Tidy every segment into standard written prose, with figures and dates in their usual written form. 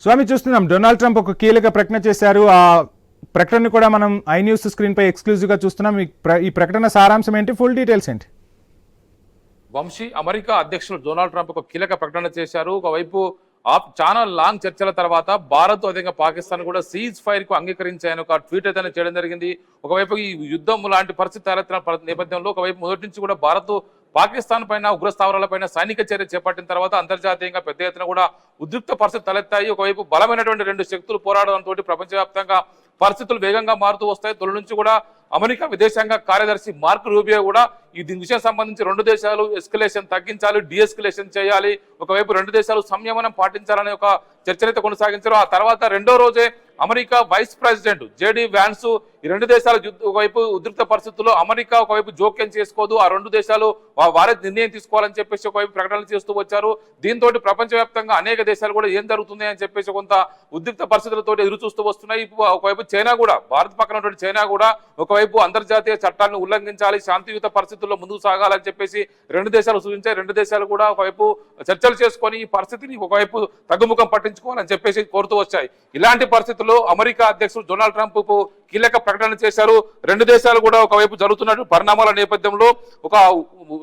స్వామి చూస్తున్నాం Donald Trump ఒక కీలక ప్రకటన చేశారు. ఆ ప్రకటన కూడా మనం ఐ న్యూస్ స్క్రీన్ పై ఎక్స్క్లూజివ్ గా చూస్తున్నాం. ఈ ప్రకటన సారాంశం ఏంటి, ఫుల్ డీటెయిల్స్ ఏంటి? వంశీ, అమెరికా అధ్యక్షుడు డొనాల్డ్ ట్రంప్ ఒక కీలక ప్రకటన చేశారు. ఒకవైపు చాలా లాంగ్ చర్చల తర్వాత భారత్ అదేవిధంగా పాకిస్తాన్ కూడా సీజ్ ఫైర్ కు అంగీకరించాయని ఒక ట్వీట్ అయితే చేయడం జరిగింది. ఒకవైపు ఈ యుద్ధం లాంటి పరిస్థితి తలెత్తిన నేపథ్యంలో ఒకవైపు మొదటి నుంచి కూడా భారత్ పాకిస్తాన్ పైన ఉగ్ర స్థావరాలపైన సైనిక చర్య చేపట్టిన తర్వాత అంతర్జాతీయంగా పెద్ద ఎత్తున కూడా ఉద్రిక్త పరిస్థితి తలెత్తాయి. ఒకవైపు బలమైనటువంటి రెండు శక్తులు పోరాడడంతో ప్రపంచవ్యాప్తంగా పరిస్థితులు వేగంగా మారుతూ వస్తాయి. తొలి నుంచి కూడా అమెరికా విదేశాంగ కార్యదర్శి మార్క్ రూబియో కూడా దీని విషయం సంబంధించి రెండు దేశాలు ఎస్కలేషన్ తగ్గించాలి, డిఎస్కలేషన్ చేయాలి, ఒకవైపు రెండు దేశాలు సంయమనం పాటించాలనే ఒక చర్చనైతే కొనసాగించారు. ఆ తర్వాత రెండో రోజే America vice president JD Vance ఈ రెండు దేశాల ఒకవైపు ఉద్రిక్త పరిస్థితుల్లో అమెరికా ఒకవైపు జోక్యం చేసుకోదు, ఆ రెండు దేశాలు వారే నిర్ణయం తీసుకోవాలని చెప్పేసి ఒకవైపు ప్రకటనలు చేస్తూ వచ్చారు. దీంతో ప్రపంచవ్యాప్తంగా అనేక దేశాలు కూడా ఏం జరుగుతుంది అని చెప్పేసి కొంత ఉద్రిక్త పరిస్థితులతో ఎదురు చూస్తూ వస్తున్నాయి. ఒకవైపు చైనా కూడా, భారత్ పక్కన ఉన్నటువంటి చైనా కూడా ఒకవైపు అంతర్జాతీయ చట్టాలను ఉల్లంఘించాలి, శాంతియుత పరిస్థితుల్లో ముందుకు సాగాలని చెప్పేసి రెండు దేశాలు సూచించాయి. రెండు దేశాలు కూడా ఒకవైపు చర్చలు చేసుకొని ఈ పరిస్థితిని ఒకవైపు తగ్గుముఖం పట్టించుకోవాలని చెప్పేసి కోరుతూ వచ్చాయి. ఇలాంటి పరిస్థితుల్లో అమెరికా అధ్యక్షుడు డొనాల్డ్ ట్రంప్ కీలక ప్రకటన చేశారు. రెండు దేశాలు కూడా ఒకవైపు జరుగుతున్న పరిణామాల నేపథ్యంలో ఒక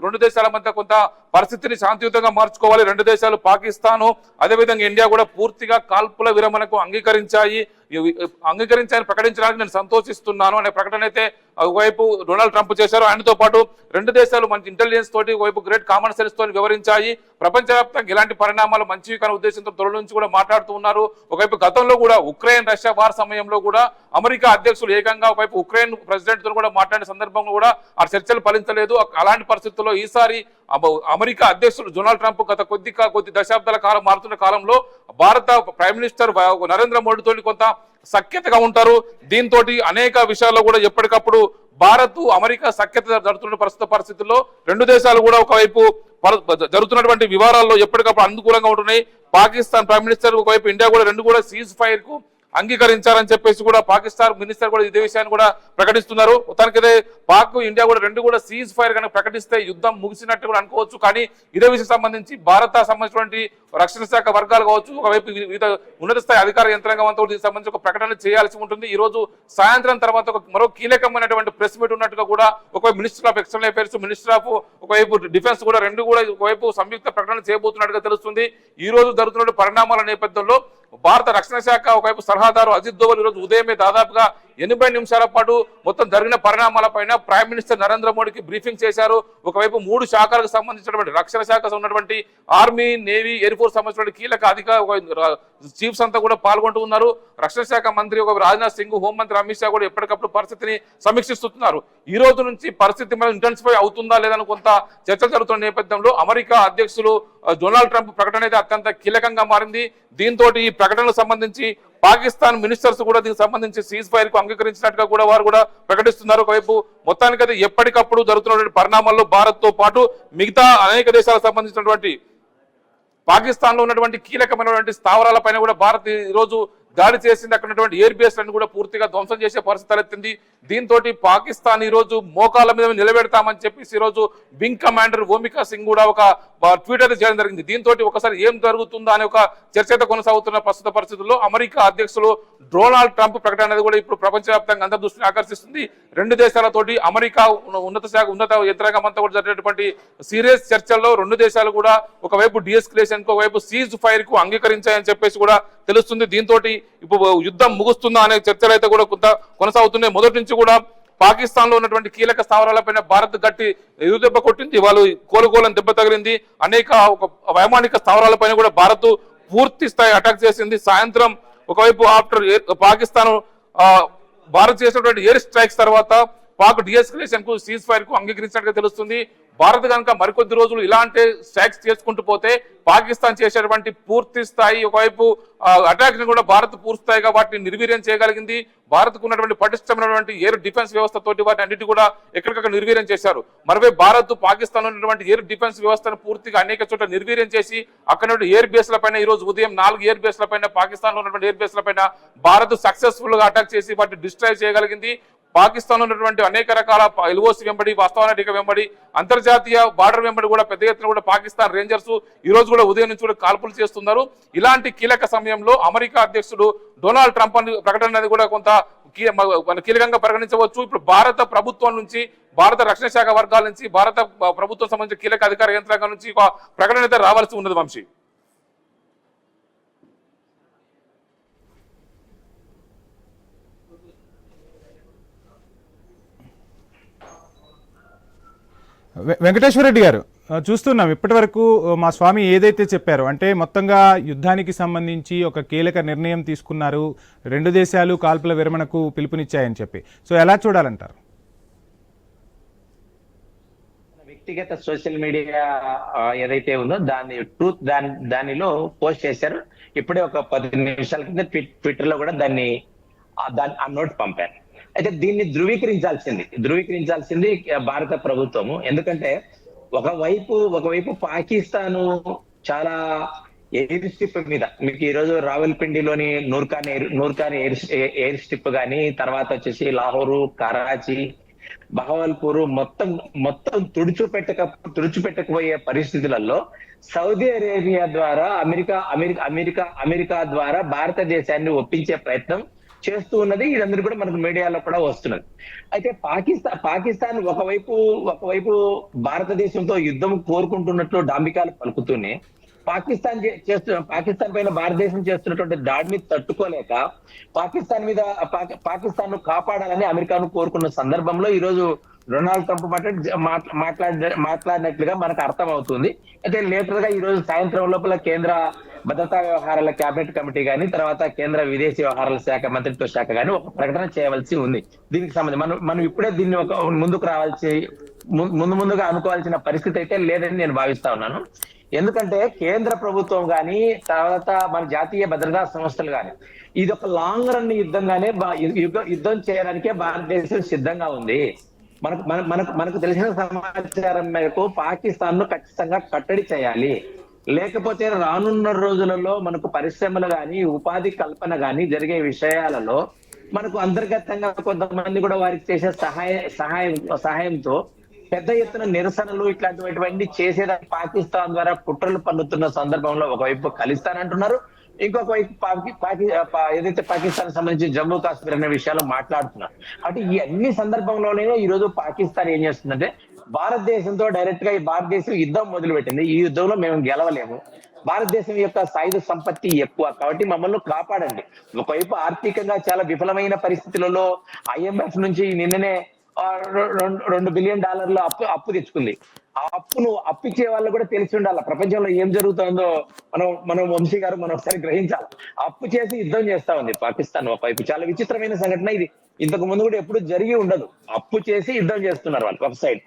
రెండు దేశాల మధ్య కొంత పరిస్థితిని శాంతియుతంగా మార్చుకోవాలి. రెండు దేశాలు పాకిస్తాన్ అదేవిధంగా ఇండియా కూడా పూర్తిగా కాల్పుల విరమణకు అంగీకరించాలని ప్రకటించడానికి నేను సంతోషిస్తున్నాను అనే ప్రకటన అయితే ఒకవైపు డొనాల్డ్ ట్రంప్ చేశారు. ఆయనతో పాటు రెండు దేశాలు మంచి ఇంటెలిజెన్స్ తోటి ఒకవైపు గ్రేట్ కామన్ సెన్స్ తోటి వివరించాయి. ప్రపంచవ్యాప్తంగా ఇలాంటి పరిణామాలు మంచివి కాని ఉద్దేశంతో తొలి నుంచి కూడా మాట్లాడుతూ ఉన్నారు. ఒకవైపు గతంలో కూడా ఉక్రెయిన్ రష్యా వార్ సమయంలో కూడా అమెరికా అధ్యక్షులు ఏకంగా ఒకవైపు ఉక్రెయిన్ ప్రెసిడెంట్ తో కూడా మాట్లాడిన సందర్భంలో కూడా ఆ చర్చలు ఫలించలేదు. అలాంటి పరిస్థితుల్లో ఈసారి అమెరికా అధ్యక్షుడు డొనాల్డ్ ట్రంప్ గత కొద్ది దశాబ్దాల కాలం మారుతున్న కాలంలో భారత ప్రైమ్ మినిస్టర్ నరేంద్ర మోడీతో కొంత సఖ్యతగా ఉంటారు. దీంతో అనేక విషయాల్లో కూడా ఎప్పటికప్పుడు భారత్ అమెరికా సఖ్యత జరుగుతున్న ప్రస్తుత పరిస్థితుల్లో రెండు దేశాలు కూడా ఒకవైపు జరుగుతున్నటువంటి వివరాల్లో ఎప్పటికప్పుడు అనుకూలంగా ఉంటున్నాయి. పాకిస్తాన్ ప్రైమ్ మినిస్టర్ ఒకవైపు ఇండియా కూడా రెండు కూడా సీజ్ ఫైర్ కు అంగీకరించారని చెప్పేసి కూడా పాకిస్తాన్ మినిస్టర్ కూడా ఇదే విషయాన్ని కూడా ప్రకటిస్తున్నారు. మొత్తానికైతే పాక్ ఇండియా కూడా రెండు కూడా సీజ్ ఫైర్ కనుక ప్రకటిస్తే యుద్ధం ముగిసినట్టు కూడా అనుకోవచ్చు. కానీ ఇదే విషయం సంబంధించి భారత సంబంధించినటువంటి రక్షణ శాఖ వర్గాలు కావచ్చు, ఒకవైపు వివిధ ఉన్నత స్థాయి అధికార యంత్రాంగం అంతా దీనికి సంబంధించి ఒక ప్రకటన చేయాల్సి ఉంటుంది. ఈ రోజు సాయంత్రం తర్వాత మరో కీలకమైనటువంటి ప్రెస్ మీట్ ఉన్నట్టుగా కూడా ఒకవైపు minister of external affairs, minister of ఒకవైపు డిఫెన్స్ కూడా రెండు కూడా ఒకవైపు సంయుక్త ప్రకటన చేయబోతున్నట్టుగా తెలుస్తుంది. ఈ రోజు జరుగుతున్న పరిణామాల నేపథ్యంలో భారత రక్షణ శాఖ ఒకవైపు సలహాదారు అజిత్ దోవల్ ఈరోజు ఉదయమే దాదాపుగా 80 నిమిషాల పాటు మొత్తం జరిగిన పరిణామాలపైన ప్రైమ్ మినిస్టర్ నరేంద్ర మోడీకి బ్రీఫింగ్ చేశారు. ఒకవైపు 3 శాఖలకు సంబంధించినటువంటి రక్షణ శాఖ ఉన్నటువంటి ఆర్మీ, నేవీ, ఎయిర్ ఫోర్స్ సంబంధించిన కీలక అధికార చీఫ్స్ అంతా కూడా పాల్గొంటూ ఉన్నారు. రక్షణ శాఖ మంత్రి ఒక రాజ్నాథ్ సింగ్, హోంమంత్రి అమిత్ షా కూడా ఎప్పటికప్పుడు పరిస్థితిని సమీక్షిస్తున్నారు. ఈ రోజు నుంచి పరిస్థితి మీద ఇంటెన్సిఫై అవుతుందా లేదని కొంత చర్చలు జరుగుతున్న నేపథ్యంలో అమెరికా అధ్యక్షులు డొనాల్డ్ ట్రంప్ ప్రకటన అయితే అత్యంత కీలకంగా మారింది. దీంతో ఈ ప్రకటనకు సంబంధించి పాకిస్తాన్ మినిస్టర్స్ కూడా దీనికి సంబంధించి సీజ్ ఫైర్ కు అంగీకరించినట్టుగా కూడా వారు కూడా ప్రకటిస్తున్నారు. ఒకవైపు మొత్తానికైతే ఎప్పటికప్పుడు జరుగుతున్నటువంటి పరిణామాల్లో భారత్ తో పాటు మిగతా అనేక దేశాలకు సంబంధించినటువంటి పాకిస్తాన్ లో ఉన్నటువంటి కీలకమైనటువంటి స్థావరాలపైన కూడా భారత్ ఈ రోజు దాడి చేసింది. అక్కడ ఉన్నటువంటి ఎయిర్ బేస్ లను కూడా పూర్తిగా ధ్వంసం చేసే పరిస్థితి తలెత్తింది. దీంతో పాకిస్తాన్ ఈ రోజు మోకాళ్ళ మీద నిలబెడతామని చెప్పేసి ఈ రోజు వింగ్ కమాండర్ ఓమికా సింగ్ కూడా ఒక ట్వీట్ అయితే చేయడం జరిగింది. దీంతో ఒకసారి ఏం జరుగుతుందో అనే ఒక చర్చ అయితే కొనసాగుతున్న ప్రస్తుత పరిస్థితుల్లో అమెరికా అధ్యక్షులు డొనాల్డ్ ట్రంప్ ప్రకటన అనేది కూడా ఇప్పుడు ప్రపంచవ్యాప్తంగా అందరి దృష్టిని ఆకర్షిస్తుంది. రెండు దేశాలతోటి అమెరికా ఉన్నత యంత్రాంగం అంతా కూడా జరిగినటువంటి సీరియస్ చర్చల్లో రెండు దేశాలు కూడా ఒకవైపు డిఎస్కలేషన్ కు, ఒకవైపు సీజ్ ఫైర్ కు అంగీకరించాయని చెప్పేసి కూడా తెలుస్తుంది. దీంతో ఇప్పుడు యుద్ధం ముగుస్తుందా అనే చర్చలు అయితే కూడా కొంత కొనసాగుతున్నాయి. మొదటి నుంచి కూడా పాకిస్తాన్ లో ఉన్నటువంటి కీలక స్థావరాలపైన భారత్ గట్టి ఎదురు దెబ్బ కొట్టింది. వాళ్ళు కోలుకోలని దెబ్బ తగిలింది. అనేక వైమానిక స్థావరాలపైన కూడా భారత్ పూర్తి స్థాయి అటాక్ చేసింది. సాయంత్రం ఒకవైపు ఆఫ్టర్ పాకిస్తాన్ భారత్ చేసినటువంటి ఎయిర్ స్ట్రైక్స్ తర్వాత పాక్ డిఎస్కలేషన్ కు, సీజ్ ఫైర్ కు అంగీకరించినట్టుగా తెలుస్తుంది. భారత్ కనుక మరికొద్ది రోజులు ఇలాంటి స్ట్రైక్స్ చేసుకుంటూ పోతే పాకిస్తాన్ చేసేటువంటి పూర్తి స్థాయి ఒకవైపు అటాక్ ని కూడా భారత్ పూర్తి స్థాయిగా వాటిని నిర్వీర్యం చేయగలిగింది. భారత్ కు ఉన్నటువంటి పటిష్టమైనటువంటి ఎయిర్ డిఫెన్స్ వ్యవస్థతోటి వాటిని అన్నిటి కూడా ఎక్కడికక్కడ నిర్వీర్యం చేశారు. మరోవైపు భారత్ పాకిస్తాన్ ఉన్నటువంటి ఎయిర్ డిఫెన్స్ వ్యవస్థను పూర్తిగా అనేక చోట్ల నిర్వీర్యం చేసి అక్కడ ఎయిర్ బేస్ల పైన ఈ రోజు ఉదయం 4 ఎయిర్ బేస్ల పైన, పాకిస్తాన్ లో ఉన్నటువంటి ఎయిర్ బేస్ల పైన భారత్ సక్సెస్ఫుల్ గా అటాక్ చేసి వాటిని డిస్ట్రాయ్ చేయగలిగింది. పాకిస్తాన్ ఉన్నటువంటి అనేక రకాల ఎల్ఓసి వెంబడి, వాస్తవాల టీకా వెంబడి, అంతర్జాతీయ బార్డర్ వెంబడి కూడా పెద్ద ఎత్తున కూడా పాకిస్తాన్ రేంజర్స్ ఈ రోజు కూడా ఉదయం నుంచి కూడా కాల్పులు చేస్తున్నారు. ఇలాంటి కీలక సమయంలో అమెరికా అధ్యక్షుడు డొనాల్డ్ ట్రంప్ ప్రకటన అనేది కూడా కొంత కీలకంగా పరిగణించవచ్చు. ఇప్పుడు భారత ప్రభుత్వం నుంచి, భారత రక్షణ శాఖ వర్గాల నుంచి, భారత ప్రభుత్వం సంబంధించిన కీలక అధికార యంత్రాంగం నుంచి ఒక ప్రకటన అయితే రావాల్సి ఉన్నది వంశీ. వెంకటేశ్వర రెడ్డి గారు, చూస్తున్నాం ఇప్పటి వరకు మా స్వామి ఏదైతే చెప్పారో, అంటే మొత్తంగా యుద్ధానికి సంబంధించి ఒక కీలక నిర్ణయం తీసుకున్నారు, రెండు దేశాలు కాల్పుల విరమణకు పిలుపునిచ్చాయని చెప్పి. సో ఎలా చూడాలంటారు? వ్యక్తిగత సోషల్ మీడియా ఏదైతే ఉందో దానిలో పోస్ట్ చేశారు. ఇప్పుడే ఒక 10 నిమిషాల కింద ట్విట్టర్ లో కూడా దాన్ని ఆ నోట్ పంపారు. అయితే దీన్ని ధృవీకరించాల్సింది భారత ప్రభుత్వము. ఎందుకంటే ఒకవైపు పాకిస్తాను చాలా ఎయిర్ స్ట్రిప్ మీద, మీకు ఈ రోజు రావల్పిండిలోని నూర్ఖాన్ ఎయిర్ స్ట్రిప్ గానీ, తర్వాత వచ్చేసి లాహోరు, కరాచీ, బహవల్పూర్ మొత్తం తుడిచిపెట్టకపోయే పరిస్థితులలో సౌదీ అరేబియా ద్వారా అమెరికా ద్వారా భారతదేశాన్ని ఒప్పించే ప్రయత్నం చేస్తూ ఉన్నది. ఇదందరూ కూడా మనకు మీడియాలో కూడా వస్తున్నది. అయితే పాకిస్తాన్ ఒకవైపు భారతదేశంతో యుద్ధం కోరుకుంటున్నట్లు డాంబికాలు పలుకుతూనే పాకిస్తాన్ పైన భారతదేశం చేస్తున్నటువంటి దాడిని తట్టుకోలేక పాకిస్తాన్ ను కాపాడాలని అమెరికాను కోరుకున్న సందర్భంలో ఈ రోజు డొనాల్డ్ ట్రంప్ మాట్లాడినట్లుగా మనకు అర్థం అవుతుంది. అయితే లేటర్ గా ఈ రోజు సాయంత్రం లోపల కేంద్ర భద్రతా వ్యవహారాల కేబినెట్ కమిటీ గాని, తర్వాత కేంద్ర విదేశీ వ్యవహారాల శాఖ మంత్రిత్వ శాఖ గాని ఒక ప్రకటన చేయవలసి ఉంది. దీనికి సంబంధించి మనం ఇప్పుడే దీన్ని ఒక ముందుగా అనుకోవాల్సిన పరిస్థితి అయితే లేదని నేను భావిస్తా ఉన్నాను. ఎందుకంటే కేంద్ర ప్రభుత్వం గాని, తర్వాత మన జాతీయ భద్రతా సంస్థలు గాని, ఇది ఒక లాంగ్ రన్ యుద్ధంగానే యుద్ధం చేయడానికే భారతదేశం సిద్ధంగా ఉంది. మనకు తెలిసిన సమాచారం మేరకు పాకిస్తాన్ ను ఖచ్చితంగా కట్టడి చేయాలి. లేకపోతే రానున్న రోజులలో మనకు పరిశ్రమలు గాని, ఉపాధి కల్పన గాని జరిగే విషయాలలో మనకు అంతర్గతంగా కొంతమంది కూడా వారికి చేసే సహాయంతో పెద్ద ఎత్తున నిరసనలు ఇట్లాంటివన్నీ చేసేదాన్ని పాకిస్తాన్ ద్వారా కుట్రలు పన్నుతున్న సందర్భంలో ఒకవైపు ఖలిస్తానంటున్నారు, ఇంకొక వైపు ఏదైతే పాకిస్తాన్ సంబంధించి జమ్మూ కాశ్మీర్ అనే విషయాలు మాట్లాడుతున్నారు. అంటే ఈ అన్ని సందర్భంలోనే ఈ రోజు పాకిస్తాన్ ఏం చేస్తుందంటే భారతదేశంతో డైరెక్ట్ గా ఈ భారతదేశం యుద్ధం మొదలుపెట్టింది. ఈ యుద్ధంలో మేము గెలవలేము, భారతదేశం యొక్క సాయుధ సంపత్తి ఎక్కువ, కాబట్టి మమ్మల్ని కాపాడండి. ఒకవైపు ఆర్థికంగా చాలా విఫలమైన పరిస్థితులలో IMF నుంచి నిన్ననే $2 బిలియన్ అప్పు తెచ్చుకుంది. ఆ అప్పిచ్చే వాళ్ళు కూడా తెలిసి ఉండాలి ప్రపంచంలో ఏం జరుగుతుందో మనం వంశీ గారు మనం ఒకసారి గ్రహించాలి. అప్పు చేసి యుద్ధం చేస్తా ఉంది పాకిస్తాన్. ఒకవైపు చాలా విచిత్రమైన సంఘటన ఇది, ఇంతకు ముందు కూడా ఎప్పుడు జరిగి ఉండదు. అప్పు చేసి యుద్ధం చేస్తున్నారు వాళ్ళు ఒక సైడ్.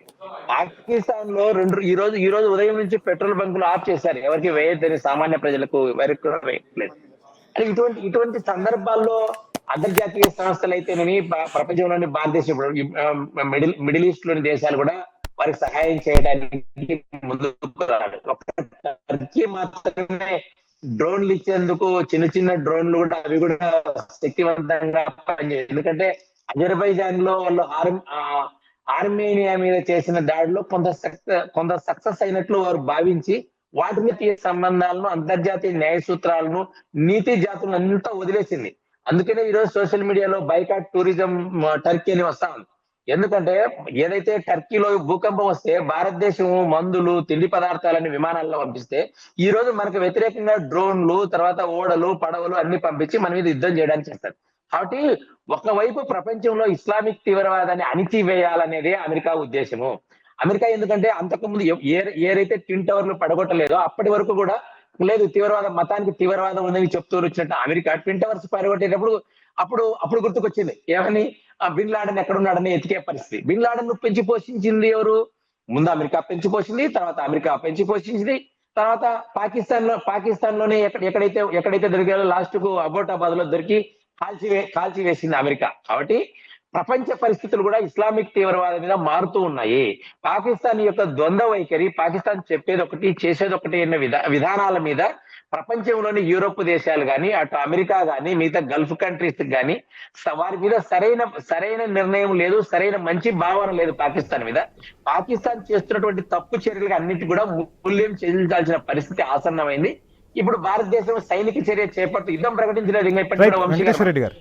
పాకిస్తాన్ లో ఈ రోజు ఉదయం నుంచి పెట్రోల్ బంకులు ఆఫ్ చేశారు, ఎవరికి వేయద్దని, సామాన్య ప్రజలకు ఎవరికి కూడా వేయట్లేదు. అంటే ఇటువంటి సందర్భాల్లో అంతర్జాతీయ సంస్థలు అయితేనేమి, ప్రపంచంలోని భారతదేశం మిడిల్ ఈస్ట్ లోని దేశాలు కూడా వారికి సహాయం చేయడానికి ముందుకు రాడు. టర్కీ మాత్రమే డ్రోన్లు ఇచ్చేందుకు చిన్న డ్రోన్లు కూడా అవి కూడా శక్తివంతంగా పనిచేయాలి. ఎందుకంటే అజర్బైజాన్ లో వాళ్ళు ఆర్మేనియా మీద చేసిన దాడిలో కొంత సక్సెస్ అయినట్లు వారు భావించి వాటి సంబంధాలను, అంతర్జాతీయ న్యాయ సూత్రాలను, నీతి జాతులను అంతా వదిలేసింది. అందుకనే ఈరోజు సోషల్ మీడియాలో బైకాట్ టూరిజం టర్కీ అని వస్తా ఉంది. ఎందుకంటే ఏదైతే టర్కీలో భూకంపం వస్తే భారతదేశం మందులు, తిండి పదార్థాలని విమానాల్లో పంపిస్తే ఈ రోజు మనకు వ్యతిరేకంగా డ్రోన్లు, తర్వాత ఓడలు, పడవలు అన్ని పంపించి మన మీద యుద్ధం చేయడానికి చేస్తారు. కాబట్టి ఒకవైపు ప్రపంచంలో ఇస్లామిక్ తీవ్రవాదాన్ని అణిచివేయాలనేదే అమెరికా ఉద్దేశము. అమెరికా ఎందుకంటే అంతకుముందు ఏదైతే ట్విన్ టవర్లు పడగొట్టలేదో అప్పటి వరకు కూడా లేదు, మతానికి తీవ్రవాదం ఉందని చెప్తూ వచ్చినట్టు అమెరికా ట్విన్ టవర్స్ పడగొట్టేటప్పుడు అప్పుడు గుర్తుకొచ్చింది ఏమని, బిన్ లాడెన్ ఎక్కడున్నాడని ఎతికే పరిస్థితి. బిన్ లాడెన్ పెంచి పోషించింది ఎవరు? ముందు అమెరికా పెంచి పోషింది, తర్వాత పాకిస్తాన్ లోనే ఎక్కడైతే దొరికారో లాస్ట్ కు అబోటాబాద్ లో దొరికి కాల్చి వేసింది అమెరికా. కాబట్టి ప్రపంచ పరిస్థితులు కూడా ఇస్లామిక్ తీవ్రవాదం మీద మారుతూ ఉన్నాయి. పాకిస్తాన్ యొక్క ద్వంద్వ వైఖరి, పాకిస్తాన్ చెప్పేది ఒకటి చేసేది ఒకటి అనే విధానాల మీద ప్రపంచంలోని యూరోప్ దేశాలు గాని, అటు అమెరికా గాని, మిగతా గల్ఫ్ కంట్రీస్ గాని వారి మీద సరైన నిర్ణయం లేదు, సరైన మంచి భావన లేదు పాకిస్తాన్ మీద. పాకిస్తాన్ చేస్తున్నటువంటి తప్పు చర్యలకు అన్నిటి కూడా మూల్యం చెల్లించాల్సిన పరిస్థితి ఆసన్నమైంది. ఇప్పుడు భారతదేశం సైనిక చర్య చేపడుతూ యుద్ధం ప్రకటించలేదు. ఇంకా ఇప్పటికీ కూడా వెంకటేశ్వర గారు,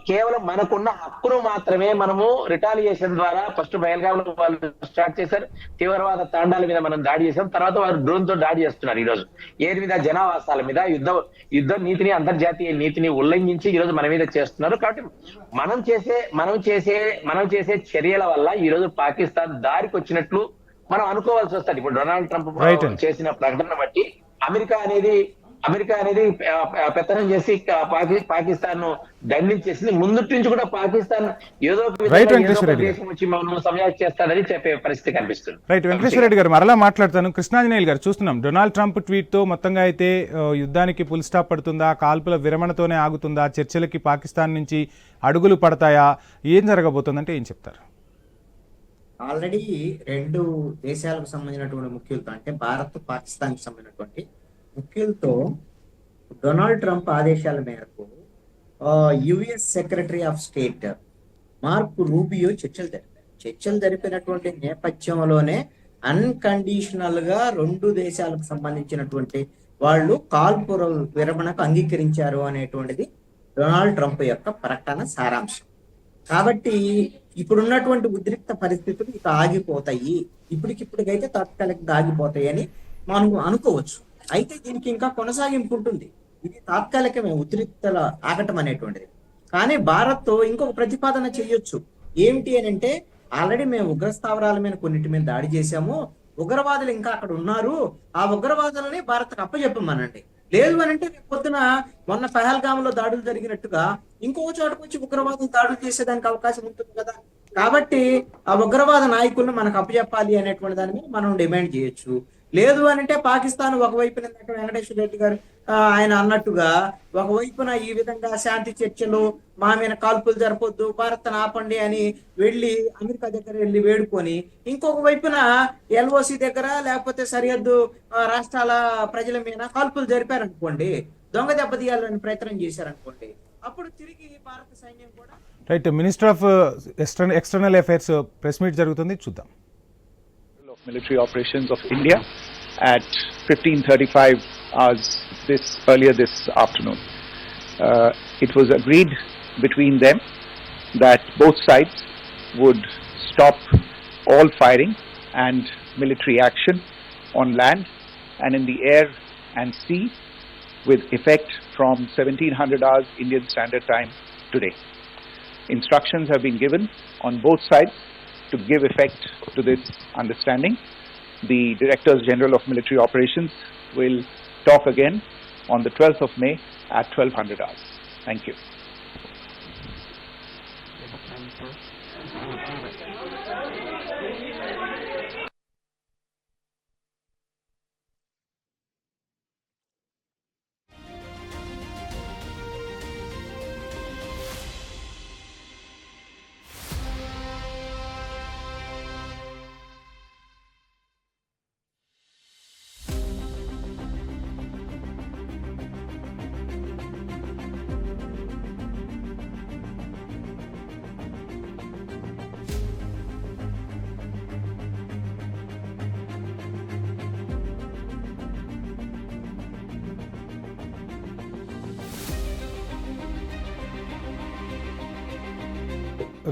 కేవలం మనకున్న హక్కును మాత్రమే మనము రిటాలియేషన్ ద్వారా ఫస్ట్ బయలుగాములు వాళ్ళు స్టార్ట్ చేశారు. తీవ్రవాద తాండాల మీద మనం దాడి చేసాం. తర్వాత వారు డ్రోన్ తో దాడి చేస్తున్నారు. ఈ రోజు ఏది మీద జనావాసాల మీద యుద్ధ నీతిని, అంతర్జాతీయ నీతిని ఉల్లంఘించి ఈ రోజు మన మీద చేస్తున్నారు. కాబట్టి మనం చేసే చర్యల వల్ల ఈ రోజు పాకిస్తాన్ దారికి వచ్చినట్లు మనం అనుకోవాల్సి వస్తుంది. ఇప్పుడు డొనాల్డ్ ట్రంప్ చేసిన ప్రకటన బట్టి అమెరికా అనేది పెత్తనం చేసి పాకిస్తాన్ ను దండించేసింది. ముందు నుంచి కూడా పాకిస్తాన్ ఏదో దేశం వచ్చి మనం సమయాలు చేస్తాడని చెప్పే పరిస్థితి కనిపిస్తుంది. రైట్, వెంకటేశ్వర రెడ్డి గారు మరలా మాట్లాడతాను. కృష్ణాంజనేయులు గారు, చూస్తున్నాం డొనాల్డ్ ట్రంప్ ట్వీట్ తో మొత్తంగా అయితే యుద్ధానికి ఫుల్ స్టాప్ పడుతుందా, కాల్పుల విరమణతోనే ఆగుతుందా, చర్చలకి పాకిస్తాన్ నుంచి అడుగులు పడతాయా, ఏం జరగబోతుందంటే ఏం చెప్తారు? ఆల్రెడీ రెండు దేశాలకు సంబంధించినటువంటి ముఖ్యులతో, అంటే భారత్ పాకిస్తాన్ కి సంబంధించినటువంటి ముఖ్యులతో డొనాల్డ్ ట్రంప్ ఆదేశాల మేరకు US secretary of state mark Rubio చర్చలు జరిపినటువంటి నేపథ్యంలోనే అన్కండిషనల్ గా రెండు దేశాలకు సంబంధించినటువంటి వాళ్ళు కాల్పుల విరమణకు అంగీకరించారు అనేటువంటిది డొనాల్డ్ ట్రంప్ యొక్క ప్రకటన సారాంశం. కాబట్టి ఇప్పుడున్నటువంటి ఉద్రిక్త పరిస్థితులు ఇక ఆగిపోతాయి, ఇప్పటికిప్పటికైతే తాత్కాలికంగా ఆగిపోతాయి అని మనం అనుకోవచ్చు. అయితే దీనికి ఇంకా కొనసాగింపు ఉంటుంది. ఇది తాత్కాలికమే ఉద్రిక్తల ఆగటం అనేటువంటిది. కానీ భారత్ ఇంకొక ప్రతిపాదన చేయొచ్చు. ఏమిటి అని అంటే, ఆల్రెడీ మేము ఉగ్రస్థావరాల మీద కొన్నిటి మీద దాడి చేశాము, ఉగ్రవాదులు ఇంకా అక్కడ ఉన్నారు, ఆ ఉగ్రవాదులని భారత్కు అప్పచెప్పమనండి. లేదు అని అంటే రేపు పొద్దున మొన్న పహల్గామ్లో దాడులు జరిగినట్టుగా ఇంకొక చోటకు వచ్చి ఉగ్రవాదులు దాడులు చేసేదానికి అవకాశం ఉంటుంది కదా. కాబట్టి ఆ ఉగ్రవాద నాయకులను మనకు అప్పచెప్పాలి అనేటువంటి దాని మీద మనం డిమాండ్ చేయొచ్చు. లేదు అని అంటే పాకిస్తాన్ ఒకవైపున వెంకటేశ్వర రెడ్డి గారు ఆయన అన్నట్టుగా ఒకవైపున ఈ విధంగా శాంతి చర్చలు, మా మీద కాల్పులు జరపొద్దు, భారత్ ఆపండి అని వెళ్ళి అమెరికా దగ్గర వెళ్ళి వేడుకొని, ఇంకొక వైపున ఎల్ఓసి దగ్గర లేకపోతే సరిహద్దు రాష్ట్రాల ప్రజల మీద కాల్పులు జరిపారనుకోండి, దొంగ దెబ్బతీయాలని ప్రయత్నం చేశారనుకోండి, అప్పుడు తిరిగి భారత సైన్యం కూడా right. Minister of external affairs press meet జరుగుతుంది, చూద్దాం. Military operations of India at 15:35 hours earlier this afternoon. It was agreed between them that both sides would stop all firing and military action on land and in the air and sea with effect from 1700 hours Indian Standard Time today. Instructions have been given on both sides to give effect to this understanding. The Directors General of Military Operations will talk again on the 12th of May at 1200 hours. Thank you.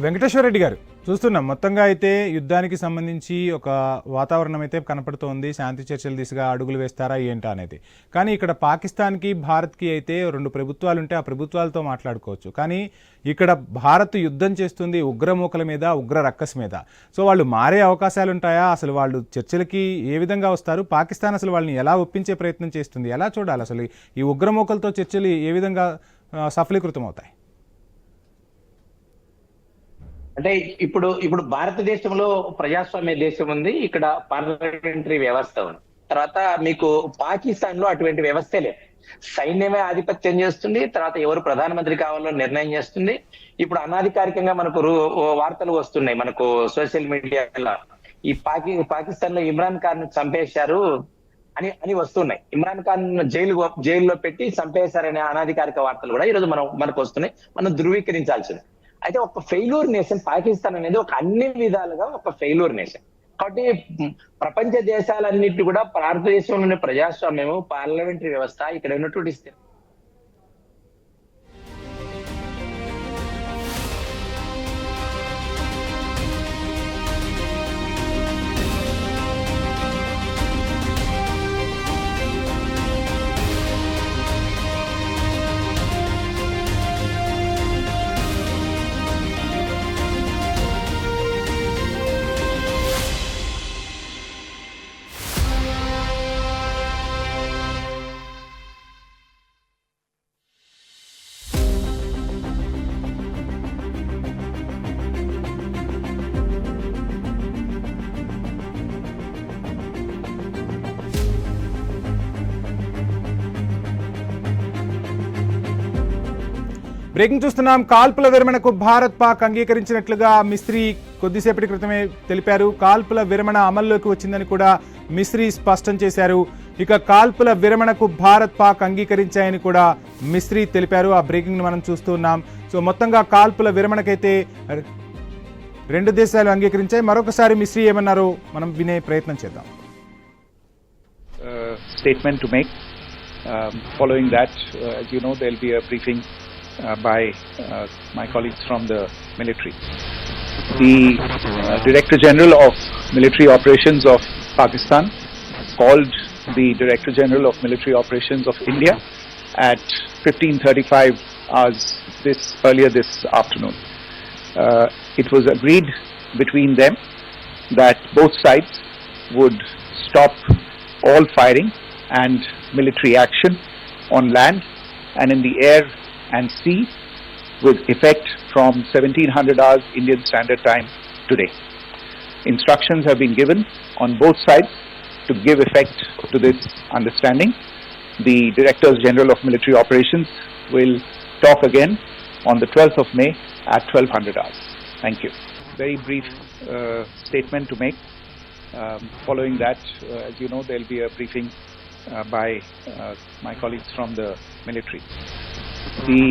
Venkateswara Reddy గారు, చూస్తున్నాం మొత్తంగా అయితే యుద్ధానికి సంబంధించి ఒక వాతావరణం అయితే కనపడుతోంది. శాంతి చర్చల దిశగా అడుగులు వేస్తారా ఏంటా అనేది. కానీ ఇక్కడ పాకిస్తాన్కి భారత్కి అయితే రెండు ప్రభుత్వాలు ఉంటే ఆ ప్రభుత్వాలతో మాట్లాడుకోవచ్చు. కానీ ఇక్కడ భారత్ యుద్ధం చేస్తుంది ఉగ్రమూకల మీద, ఉగ్ర రక్కస్ మీద. సో వాళ్ళు మారే అవకాశాలు ఉంటాయా? అసలు వాళ్ళు చర్చలకి ఏ విధంగా వస్తారు? పాకిస్తాన్ అసలు వాళ్ళని ఎలా ఒప్పించే ప్రయత్నం చేస్తుంది? ఎలా చూడాలి అసలు ఈ ఉగ్రమూకలతో చర్చలు ఏ విధంగా సఫలీకృతం అవుతాయి? అంటే ఇప్పుడు భారతదేశంలో ప్రజాస్వామ్య దేశం ఉంది, ఇక్కడ పార్లమెంటరీ వ్యవస్థ ఉంది. తర్వాత మీకు పాకిస్తాన్ లో అటువంటి వ్యవస్థే లేదు. సైన్యమే ఆధిపత్యం చేస్తుంది, తర్వాత ఎవరు ప్రధానమంత్రి కావాలో నిర్ణయం చేస్తుంది. ఇప్పుడు అనాధికారికంగా మనకు వార్తలు వస్తున్నాయి మనకు సోషల్ మీడియాలో, ఈ పాకిస్తాన్ లో ఇమ్రాన్ ఖాన్ చంపేశారు అని వస్తున్నాయి. ఇమ్రాన్ ఖాన్ జైల్లో పెట్టి చంపేశారనే అనాధికారిక వార్తలు కూడా ఈరోజు మనకు వస్తున్నాయి. మనం ధృవీకరించాల్సింది. అయితే ఒక ఫెయిల్యూర్ నేషన్ పాకిస్తాన్ అనేది ఒక అన్ని విధాలుగా ఒక ఫెయిల్యూర్ నేషన్. కాబట్టి ప్రపంచ దేశాలన్నిటి కూడా భారతదేశంలోని ప్రజాస్వామ్యము, పార్లమెంటరీ వ్యవస్థ, ఇక్కడ ఉన్నటువంటి బ్రేకింగ్ చూస్తున్నాం. కాల్పుల విరమణకు భారత్ పాక్ అంగీకరించినట్లుగా మిస్త్రీ కొద్దిసేపటి క్రితమే తెలిపారు. కాల్పుల విరమణ అమల్లోకి వచ్చిందని కూడా మిస్త్రీ స్పష్టం చేశారు. ఇక కాల్పుల విరమణకు భారత్ పాక్ అంగీకరించాయని కూడా మిస్త్రీ తెలిపారు. ఆ బ్రేకింగ్ మనం చూస్తున్నాం. సో మొత్తంగా కాల్పుల విరమణకైతే రెండు దేశాలు అంగీకరించాయి. మరొకసారి మిస్త్రీ ఏమన్నారో మనం వినే ప్రయత్నం చేద్దాం. Statement to make. Following that, as you know, there will be a briefing by my colleagues from the military. The Director General of Military Operations of Pakistan called the Director General of Military Operations of India at 15:35 hours earlier this afternoon. It was agreed between them that both sides would stop all firing and military action on land and in the air and sea with effect from 1700 hours Indian Standard Time today. Instructions have been given on both sides to give effect to this understanding. The Directors General of Military Operations will talk again on the 12th of May at 1200 hours. Thank you. Very brief statement to make. Following that, as you know, there will be a briefing by my colleagues from the military. The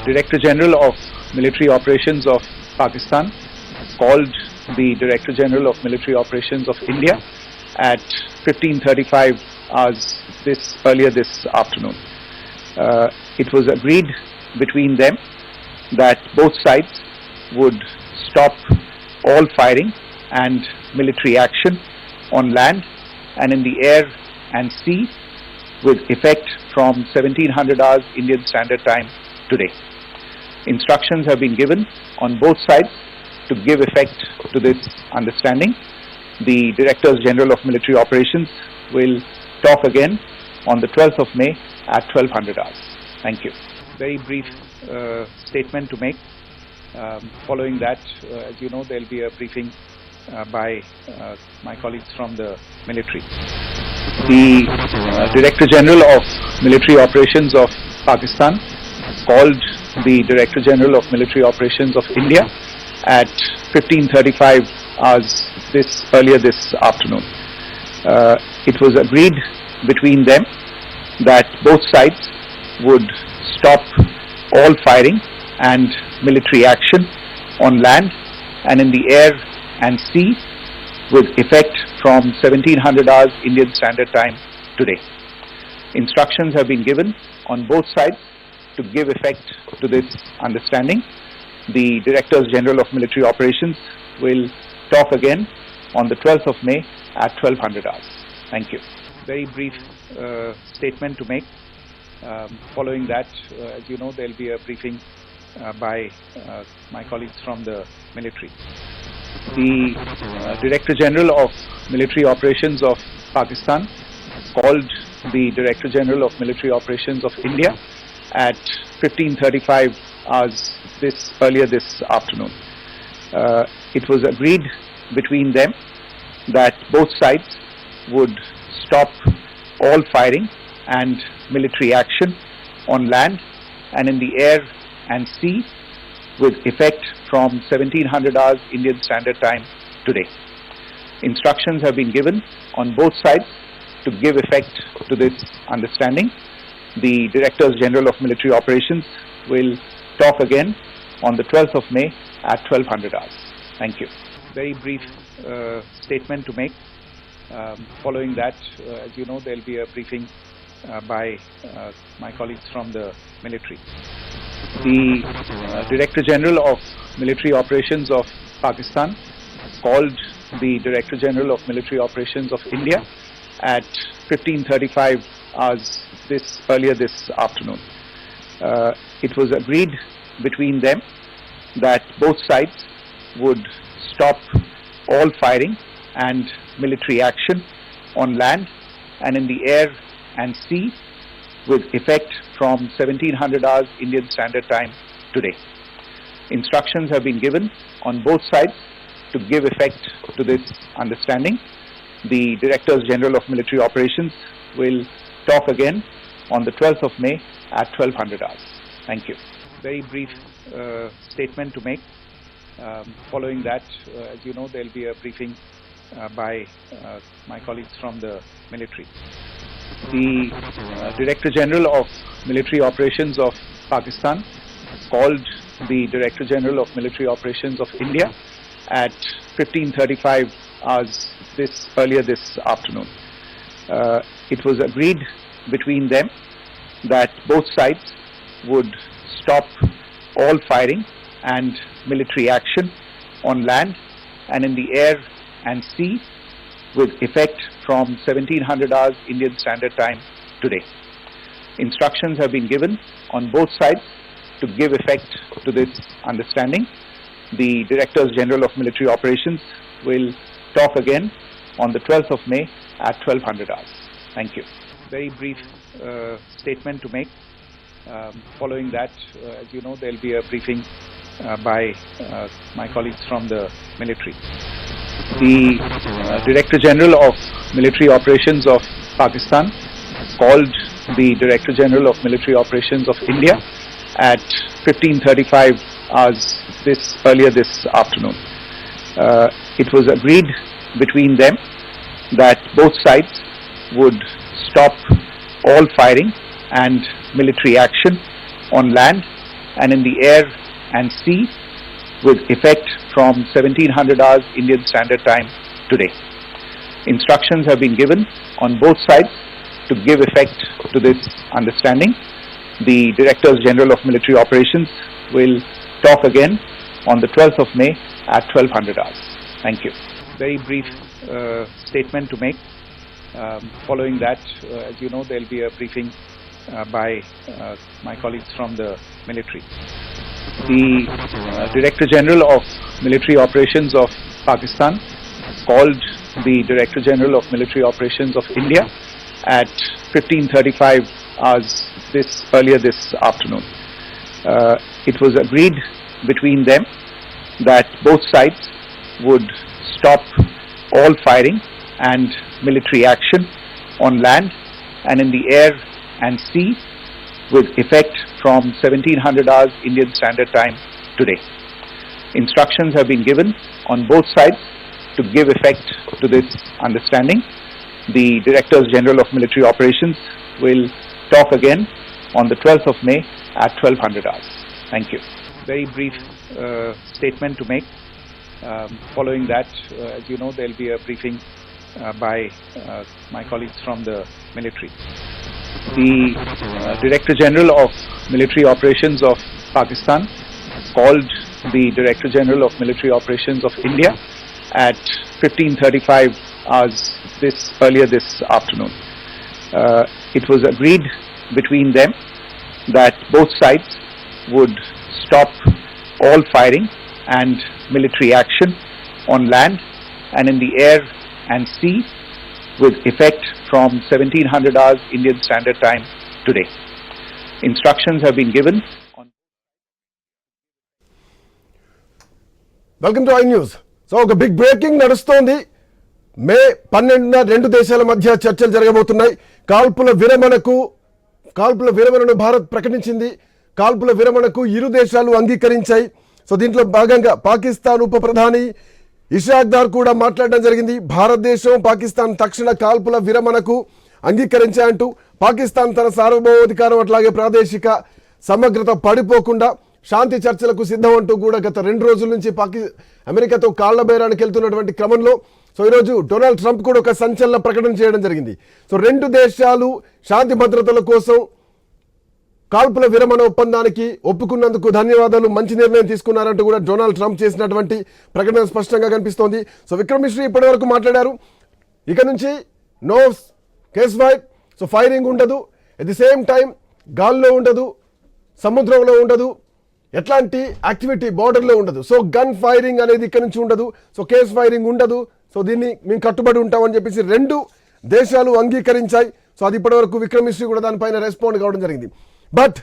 Director General of Military Operations of Pakistan called the Director General of Military Operations of India at 15:35 hours earlier this afternoon. It was agreed between them that both sides would stop all firing and military action on land and in the air and sea with effect from 1700 hours Indian Standard Time today. Instructions have been given on both sides to give effect to this understanding. The Directors General of Military Operations will talk again on the 12th of May at 1200 hours. Thank you. Very brief statement to make. Following that, as you know, there will be a briefing by my colleagues from the military. The Director General of Military Operations of Pakistan called the Director General of Military Operations of India at 15:35 hours earlier this afternoon. It was agreed between them that both sides would stop all firing and military action on land and in the air and sea with effect from 1700 hours Indian Standard Time today. Instructions have been given on both sides to give effect to this understanding. The Directors General of Military Operations will talk again on the 12th of May at 1200 hours. Thank you. Very brief statement to make. Following that, as you know, there will be a briefing by my colleagues from the military. The Director General of Military Operations of Pakistan called the Director General of Military Operations of India at 15:35 hours earlier this afternoon. It was agreed between them that both sides would stop all firing and military action on land and in the air and sea with effect from 1700 hours Indian Standard Time today. Instructions have been given on both sides to give effect to this understanding. The Directors General of Military Operations will talk again on the 12th of May at 1200 hours. Thank you. Very brief statement to make. Following that, as you know, there will be a briefing by my colleagues from the military. The Director General of Military Operations of Pakistan called the Director General of Military Operations of India at 15:35 hours earlier this afternoon. It was agreed between them that both sides would stop all firing and military action on land and in the air and sea with effect from 1700 hours Indian Standard Time today. Instructions have been given on both sides to give effect to this understanding. The Directors General of Military Operations will talk again on the 12th of May at 1200 hours. Thank you. Very brief statement to make. Following that, as you know, there will be a briefing by my colleagues from the military. The Director General of Military Operations of Pakistan called the Director General of Military Operations of India at 15:35 hours earlier this afternoon. It was agreed between them that both sides would stop all firing and military action on land and in the air and sea with effect from 1700 hours Indian Standard Time today. Instructions have been given on both sides to give effect to this understanding. The Directors General of Military Operations will talk again on the 12th of May at 1200 hours. Thank you. Very brief statement to make. Following that, as you know, there will be a briefing by my colleagues from the military. The Director General of Military Operations of Pakistan called the Director General of Military Operations of India at 15:35 hours earlier this afternoon. It was agreed between them that both sides would stop all firing and military action on land and in the air and sea with effect from 1700 hours Indian Standard Time today. Instructions have been given on both sides to give effect to this understanding. The Directors General of Military Operations will talk again on the 12th of May at 1200 hours. Thank you. Very brief statement to make. Following that, as you know, there will be a briefing by my colleagues from the military. The Director General of Military Operations of Pakistan called the Director General of Military Operations of India at 15:35 hours earlier this afternoon. It was agreed between them that both sides would stop all firing and military action on land and in the air and sea with effect from 1700 hours Indian Standard Time today. Instructions have been given on both sides to give effect to this understanding. The Directors General of Military Operations will talk again on the 12th of May at 1200 hours. Thank you. Very brief statement to make. Following that, as you know, there will be a briefing by my colleagues from the military. The Director General of Military Operations of Pakistan called the Director General of Military Operations of India at 15:35 hours earlier this afternoon. It was agreed between them that both sides would stop all firing and military action on land and in the air and sea with effect from 1700 hours Indian Standard Time today. Instructions have been given on welcome to I news. So ఒక big breaking నడుస్తోంది. మే 12న రెండు దేశాల మధ్య చర్చలు జరగబోతున్నాయి. కాల్పుల విరమణను భారత్ ప్రకటించింది. కాల్పుల విరమణకు ఇరు దేశాలు అంగీకరించాయి. సో దీంట్లో భాగంగా పాకిస్తాన్ ఉప ప్రధాని ఇషాక్ దార్ కూడా మాట్లాడడం జరిగింది. భారతదేశం పాకిస్తాన్ తక్షణ కాల్పుల విరమణకు అంగీకరించాయంటూ పాకిస్తాన్ తన సార్వభౌమాధికారం అట్లాగే ప్రాదేశిక సమగ్రత పడిపోకుండా శాంతి చర్చలకు సిద్ధం అంటూ కూడా గత 2 రోజుల నుంచి అమెరికాతో కాళ్ల బేరానికి వెళ్తున్నటువంటి క్రమంలో సో ఈరోజు డొనాల్డ్ ట్రంప్ కూడా ఒక సంచలన ప్రకటన చేయడం జరిగింది. సో రెండు దేశాలు శాంతి భద్రతల కోసం కాల్పుల విరమణ ఒప్పందానికి ఒప్పుకున్నందుకు ధన్యవాదాలు, మంచి నిర్ణయం తీసుకున్నారంటూ కూడా డొనాల్డ్ ట్రంప్ చేసినటువంటి ప్రకటన స్పష్టంగా కనిపిస్తోంది. సో విక్రమ్ మిశ్రీ ఇప్పటి వరకు మాట్లాడారు, ఇక నుంచి no ceasefire, so firing ఉండదు, ఎట్ ది సేమ్ టైం గాల్లో ఉండదు, సముద్రంలో ఉండదు, ఎట్లాంటి యాక్టివిటీ బార్డర్లో ఉండదు. సో గన్ ఫైరింగ్ అనేది ఇక్కడ నుంచి ఉండదు, సో కేస్ ఫైరింగ్ ఉండదు, సో దీన్ని మేము కట్టుబడి ఉంటామని చెప్పేసి రెండు దేశాలు అంగీకరించాయి. సో అది ఇప్పటి వరకు విక్రమ్ మిశ్రీ కూడా దానిపైన రెస్పాండ్ కావడం జరిగింది. బట్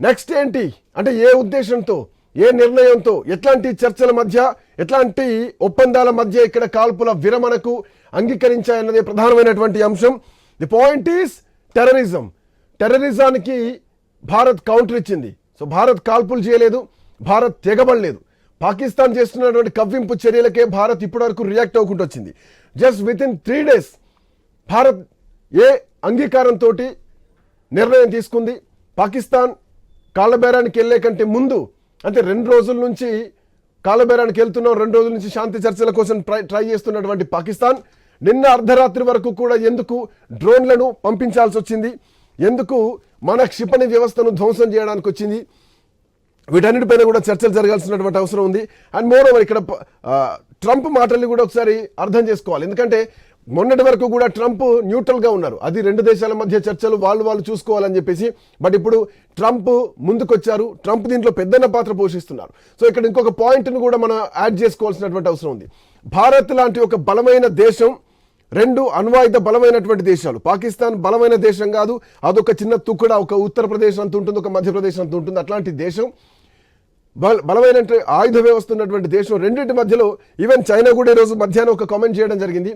నెక్స్ట్ ఏంటి అంటే ఏ ఉద్దేశంతో, ఏ నిర్ణయంతో, ఎట్లాంటి చర్చల మధ్య, ఎట్లాంటి ఒప్పందాల మధ్య ఇక్కడ కాల్పుల విరమణకు అంగీకరించాయన్నదే ప్రధానమైనటువంటి అంశం. The point is terrorism. టెర్రరిజానికి భారత్ కౌంటర్ ఇచ్చింది. సో భారత్ కాల్పులు చేయలేదు, భారత్ తెగబడలేదు. పాకిస్తాన్ చేస్తున్నటువంటి కవ్వింపు చర్యలకే భారత్ ఇప్పటివరకు రియాక్ట్ అవ్వకుండా వచ్చింది. Just within 3 days Bharat ఏ అంగీకారంతో నిర్ణయం తీసుకుంది. పాకిస్తాన్ కాళ్ళబేరానికి వెళ్లే కంటే ముందు అంటే 2 రోజుల నుంచి కాళ్ళబేరానికి వెళ్తున్నాం, 2 రోజుల నుంచి శాంతి చర్చల కోసం ట్రై చేస్తున్నటువంటి పాకిస్తాన్ నిన్న అర్ధరాత్రి వరకు కూడా ఎందుకు డ్రోన్లను పంపించాల్సి వచ్చింది, ఎందుకు మన క్షిపణి వ్యవస్థను ధ్వంసం చేయడానికి వచ్చింది, వీటన్నిటిపైన కూడా చర్చలు జరగాల్సినటువంటి అవసరం ఉంది. అండ్ మోర్ ఓవర్ ఇక్కడ ట్రంప్ మాటల్ని కూడా ఒకసారి అర్థం చేసుకోవాలి. ఎందుకంటే మొన్నటి వరకు కూడా ట్రంప్ న్యూట్రల్గా ఉన్నారు, అది రెండు దేశాల మధ్య చర్చలు వాళ్ళు చూసుకోవాలని చెప్పేసి. బట్ ఇప్పుడు ట్రంప్ ముందుకొచ్చారు, ట్రంప్ దీంట్లో పెద్దన్న పాత్ర పోషిస్తున్నారు. సో ఇక్కడ ఇంకొక పాయింట్ను కూడా మనం యాడ్ చేసుకోవాల్సినటువంటి అవసరం ఉంది. భారత్ లాంటి ఒక బలమైన దేశం, రెండు అణ్వాయుధ బలమైనటువంటి దేశాలు, పాకిస్తాన్ బలమైన దేశం కాదు, అదొక చిన్న తుక్కుడ, ఒక ఉత్తరప్రదేశ్ అంత ఉంటుంది, ఒక మధ్యప్రదేశ్ అంత ఉంటుంది, అట్లాంటి దేశం, బలమైన ఆయుధ వ్యవస్థ ఉన్నటువంటి దేశం. రెండింటి మధ్యలో ఈవెన్ చైనా కూడా ఈరోజు మధ్యాహ్నం ఒక కామెంట్ చేయడం జరిగింది,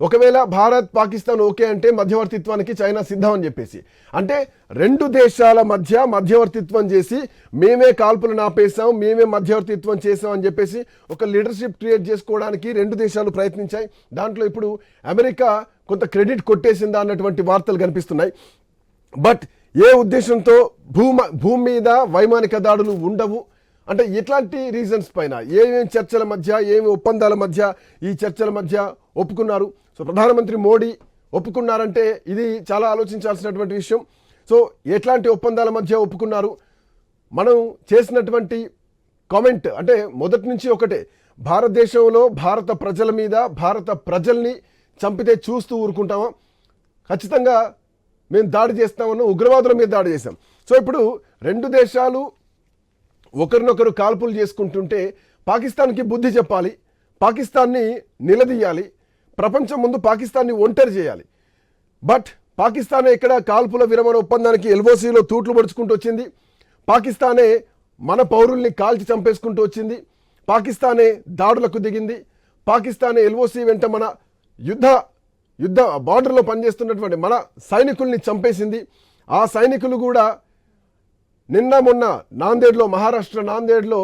ఒకవేళ భారత్ పాకిస్తాన్ ఓకే అంటే మధ్యవర్తిత్వానికి చైనా సిద్ధం అని చెప్పేసి. అంటే రెండు దేశాల మధ్య మధ్యవర్తిత్వం చేసి మేమే కాల్పులను ఆపేసాం, మేమే మధ్యవర్తిత్వం చేసాం అని చెప్పేసి ఒక లీడర్షిప్ క్రియేట్ చేసుకోవడానికి రెండు దేశాలు ప్రయత్నించాయి. దాంట్లో ఇప్పుడు అమెరికా కొంత క్రెడిట్ కొట్టేసిందా అన్నటువంటి వార్తలు కనిపిస్తున్నాయి. బట్ ఏ ఉద్దేశంతో భూమి మీద వైమానిక దాడులు ఉండవు అంటే ఎట్లాంటి రీజన్స్ పైన, ఏమేమి చర్చల మధ్య, ఏమి ఒప్పందాల మధ్య ఈ చర్చల మధ్య ఒప్పుకున్నారు. సో ప్రధానమంత్రి మోడీ ఒప్పుకున్నారంటే ఇది చాలా ఆలోచించాల్సినటువంటి విషయం. సో ఎట్లాంటి ఒప్పందాల మధ్య ఒప్పుకున్నారు, మనం చేసినటువంటి కామెంట్ అంటే మొదటి నుంచి ఒకటే, భారతదేశంలో భారత ప్రజల మీద, భారత ప్రజల్ని చంపితే చూస్తూ ఊరుకుంటామా, ఖచ్చితంగా మేము దాడి చేస్తామని ఉగ్రవాదుల మీద దాడి చేశాం. సో ఇప్పుడు రెండు దేశాలు ఒకరినొకరు కాల్పులు చేసుకుంటుంటే పాకిస్తాన్కి బుద్ధి చెప్పాలి, పాకిస్తాన్ని నిలదీయాలి, ప్రపంచం ముందు పాకిస్తాన్ని ఒంటరి చేయాలి. బట్ పాకిస్తానే ఇక్కడ కాల్పుల విరమణ ఒప్పందానికి ఎల్ఓసీలో తూట్లు పడుచుకుంటూ వచ్చింది, పాకిస్తానే మన పౌరుల్ని కాల్చి చంపేసుకుంటూ వచ్చింది, పాకిస్తానే దాడులకు దిగింది, పాకిస్తానే ఎల్ఓసీ వెంట మన యుద్ధ బార్డర్లో పనిచేస్తున్నటువంటి మన సైనికుల్ని చంపేసింది. ఆ సైనికులు కూడా నిన్న మొన్న నాందేడ్లో, మహారాష్ట్ర నాందేడ్లో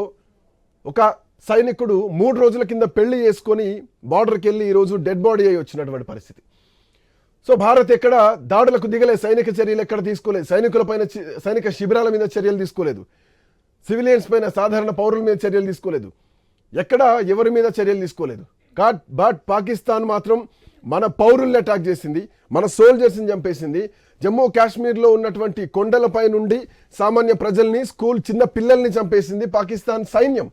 ఒక సైనికుడు 3 రోజుల కింద పెళ్లి చేసుకొని బార్డర్కి వెళ్ళి ఈరోజు డెడ్ బాడీ అయి వచ్చినటువంటి పరిస్థితి. సో భారత్ ఎక్కడ దాడులకు దిగలే, సైనిక చర్యలు ఎక్కడ తీసుకోలేదు, సైనిక శిబిరాల మీద చర్యలు తీసుకోలేదు, సివిలియన్స్ పైన, సాధారణ పౌరుల మీద చర్యలు తీసుకోలేదు, ఎక్కడ ఎవరి మీద చర్యలు తీసుకోలేదు. బట్ పాకిస్తాన్ మాత్రం మన పౌరుల్ని అటాక్ చేసింది, మన సోల్జర్స్ని చంపేసింది. జమ్మూ కాశ్మీర్లో ఉన్నటువంటి కొండలపై నుండి సామాన్య ప్రజల్ని, స్కూల్ చిన్న పిల్లల్ని చంపేసింది పాకిస్తాన్ సైన్యం.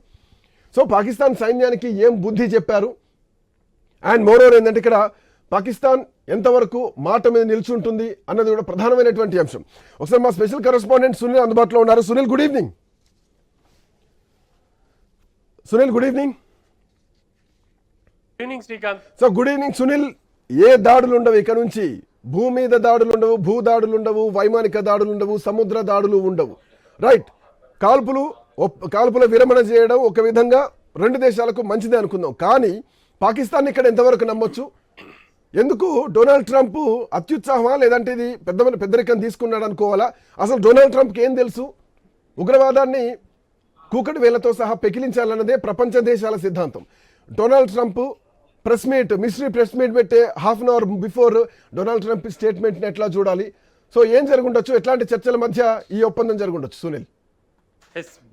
సో పాకిస్తాన్ సైన్యానికి ఏం బుద్ధి చెప్పారు. అండ్ మోరోవర్ ఏంటంటే ఇక్కడ పాకిస్తాన్ ఎంతవరకు మాట మీద నిల్చుంటుంది అన్నది కూడా ప్రధానమైనటువంటి అంశం. ఒకసారి మా స్పెషల్ కరెస్పాండెంట్ సునీల్ అందుబాటులో ఉన్నారు. Sunil, good evening. Sunil, good evening. Srikanth. So good evening Sunil. ఏ దాడులు ఉండవు ఇక నుంచి, భూమి మీద దాడులు ఉండవు, భూ దాడులు ఉండవు, వైమానిక దాడులు ఉండవు, సముద్ర దాడులు ఉండవు. రైట్, కాల్పుల విరమణ చేయడం ఒక విధంగా రెండు దేశాలకు మంచిదే అనుకుందాం. కానీ పాకిస్తాన్ ఇక్కడ ఎంతవరకు నమ్మొచ్చు? ఎందుకు డొనాల్డ్ ట్రంప్ అత్యుత్సాహమా, లేదంటే ఇది పెద్దరికం తీసుకున్నాడు అనుకోవాలా? అసలు డొనాల్డ్ ట్రంప్కి ఏం తెలుసు? ఉగ్రవాదాన్ని కూకటి వేలతో సహా పెకిలించాలన్నదే ప్రపంచ దేశాల సిద్ధాంతం. Donald Trump mystery press meet పెట్టే half an hour before Donald Trump స్టేట్మెంట్ని ఎట్లా చూడాలి? సో ఏం జరుగుండొచ్చు? ఎట్లాంటి చర్చల మధ్య ఈ ఒప్పందం జరుగుండొచ్చు? సునీల్,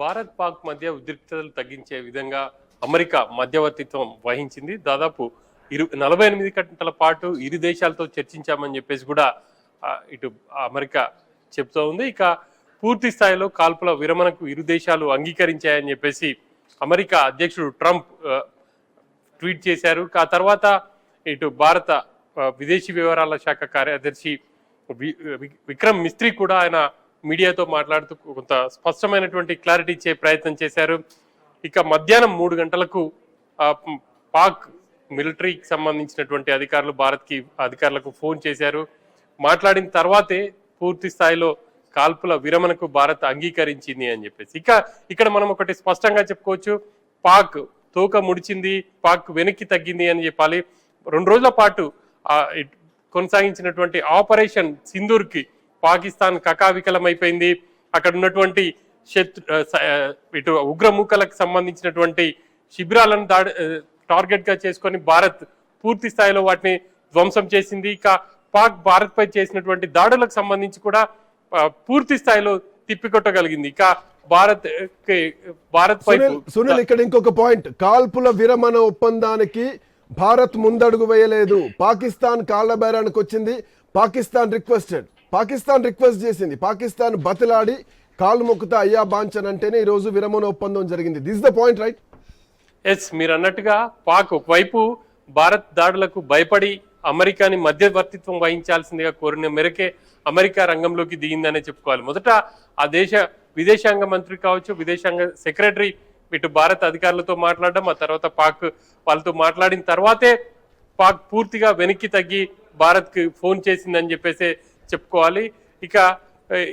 భారత్ పాక్ మధ్య ఉద్రిక్తతలు తగ్గించే విధంగా అమెరికా మధ్యవర్తిత్వం వహించింది. దాదాపు 48 గంటల పాటు ఇరు దేశాలతో చర్చించామని చెప్పేసి కూడా ఇటు అమెరికా చెప్తూ ఉంది. ఇక పూర్తి స్థాయిలో కాల్పుల విరమణకు ఇరు దేశాలు అంగీకరించాయని చెప్పేసి అమెరికా అధ్యక్షుడు ట్రంప్ ట్వీట్ చేశారు. ఆ తర్వాత ఇటు భారత విదేశీ వ్యవహారాల శాఖ కార్యదర్శి విక్రమ్ మిస్త్రీ కూడా ఆయన మీడియాతో మాట్లాడుతూ కొంత స్పష్టమైనటువంటి క్లారిటీ ఇచ్చే ప్రయత్నం చేశారు. ఇక మధ్యాహ్నం 3 గంటలకు పాక్ మిలిటరీకి సంబంధించినటువంటి అధికారులు అధికారులకు ఫోన్ చేశారు. మాట్లాడిన తర్వాతే పూర్తి స్థాయిలో కాల్పుల విరమణకు భారత్ అంగీకరించింది అని చెప్పేసి. ఇక్కడ మనం ఒకటి స్పష్టంగా చెప్పుకోవచ్చు, పాక్ తోక ముడిచింది, పాక్ వెనక్కి తగ్గింది అని చెప్పాలి. 2 రోజుల పాటు కొనసాగించినటువంటి ఆపరేషన్ సింధూర్కి పాకిస్తాన్ కకావికలమైపోయింది. అక్కడ ఉన్నటువంటి ఇటు ఉగ్రమూకలకు సంబంధించినటువంటి శిబిరాలను టార్గెట్ గా చేసుకొని భారత్ పూర్తి స్థాయిలో వాటిని ధ్వంసం చేసింది. ఇక పాక్ భారత్ పై చేసినటువంటి దాడులకు సంబంధించి కూడా పూర్తి స్థాయిలో తిప్పికొట్టగలిగింది. ఇక భారత్ సునీల్, ఇక్కడ ఇంకొక పాయింట్, కాల్పుల విరమణ ఒప్పందానికి భారత్ ముందడుగు వేయలేదు. పాకిస్తాన్ కాళ్ల బేరానికి వచ్చింది. పాకిస్తాన్ రిక్వెస్ట్ చేసింది. పాకిస్తాన్ బతిలాడి కాళ్ళు మొక్కుతా అయ్యా బాంచన్ అంటేనే ఈ రోజు విరమణ ఒప్పందం జరిగింది. This the point, right? మీరు అన్నట్టుగా పాక్ ఒకవైపు భారత్ దాడులకు భయపడి అమెరికాని మధ్యవర్తిత్వం వహించాల్సిందిగా కోరిన మేరకే అమెరికా రంగంలోకి దిగిందనే చెప్పుకోవాలి. మొదట ఆ దేశ విదేశాంగ మంత్రి కావచ్చు, విదేశాంగ సెక్రటరీ ఇటు భారత్ అధికారులతో మాట్లాడడం, ఆ తర్వాత పాక్ వాళ్ళతో మాట్లాడిన తర్వాతే పాక్ పూర్తిగా వెనక్కి తగ్గి భారత్కి ఫోన్ చేసిందని చెప్పేసి చెప్పుకోవాలి. ఇక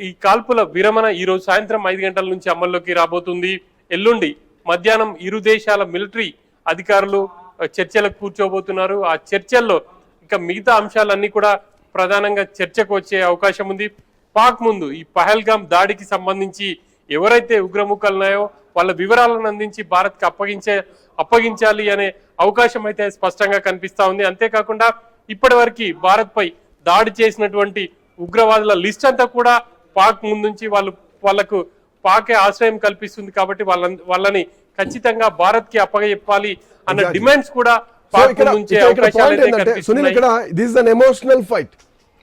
ఈ కాల్పుల విరమణ ఈ రోజు సాయంత్రం 5 గంటల నుంచి అమల్లోకి రాబోతుంది. ఎల్లుండి మధ్యాహ్నం ఇరు దేశాల మిలిటరీ అధికారులు చర్చలకు కూర్చోబోతున్నారు. ఆ చర్చల్లో ఇక మిగతా అంశాలన్నీ కూడా ప్రధానంగా చర్చకు వచ్చే అవకాశం ఉంది. పాక్ ముందు ఈ పహల్గామ్ దాడికి సంబంధించి ఎవరైతే ఉగ్రముఖాలు ఉన్నాయో వాళ్ళ వివరాలను అందించి భారత్కి అప్పగించాలి అనే అవకాశం అయితే స్పష్టంగా కనిపిస్తా ఉంది. అంతేకాకుండా ఇప్పటి భారత్ పై దాడి చేసినటువంటి ఉగ్రవాదుల లిస్ట్ అంతా కూడా పాక్ ముందుంచి వాళ్లకు పాకే ఆశ్రయం కల్పిస్తుంది. కాబట్టి వాళ్ళని ఖచ్చితంగా భారత్ కి అప్పగించాలి అన్న డిమాండ్స్ కూడా సునీల్, ఇక్కడ this is an emotional fight.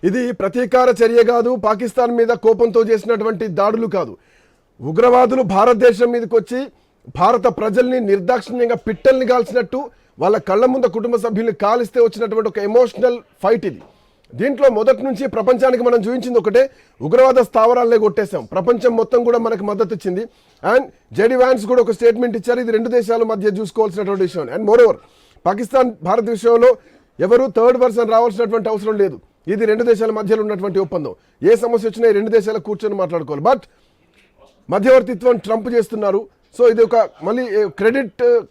ఇది ప్రతీకార చర్య కాదు, పాకిస్తాన్ మీద కోపంతో చేసినటువంటి దాడులు కాదు. ఉగ్రవాదులు భారతదేశం మీదకి వచ్చి భారత ప్రజల్ని నిర్దాక్షిణ్యంగా పిట్టల్ని కాల్చినట్టు వాళ్ళ కళ్ళ ముందు కుటుంబ సభ్యుల్ని కాలిస్తే వచ్చినటువంటి ఒక ఎమోషనల్ ఫైట్ ఇది. దీంట్లో మొదటి నుంచి ప్రపంచానికి మనం చూపించింది ఒకటే, ఉగ్రవాద స్థావరాలనే కొట్టేశాం. ప్రపంచం మొత్తం కూడా మనకు మద్దతు ఇచ్చింది. అండ్ జేడీ వ్యాన్స్ కూడా ఒక స్టేట్మెంట్ ఇచ్చారు, ఇది 2 దేశాల మధ్య చూసుకోవాల్సినటువంటి విషయం. And more over Pakistan Bharat విషయంలో ఎవరు థర్డ్ పర్సన్ రావాల్సినటువంటి అవసరం లేదు. ఇది 2 దేశాల మధ్యలో ఉన్నటువంటి ఒప్పందం. ఏ సమస్య వచ్చినా 2 దేశాలు కూర్చొని మాట్లాడుకోవాలి. బట్ మధ్యవర్తిత్వం ట్రంప్ చేస్తున్నారు. సో ఇది ఒక మళ్ళీ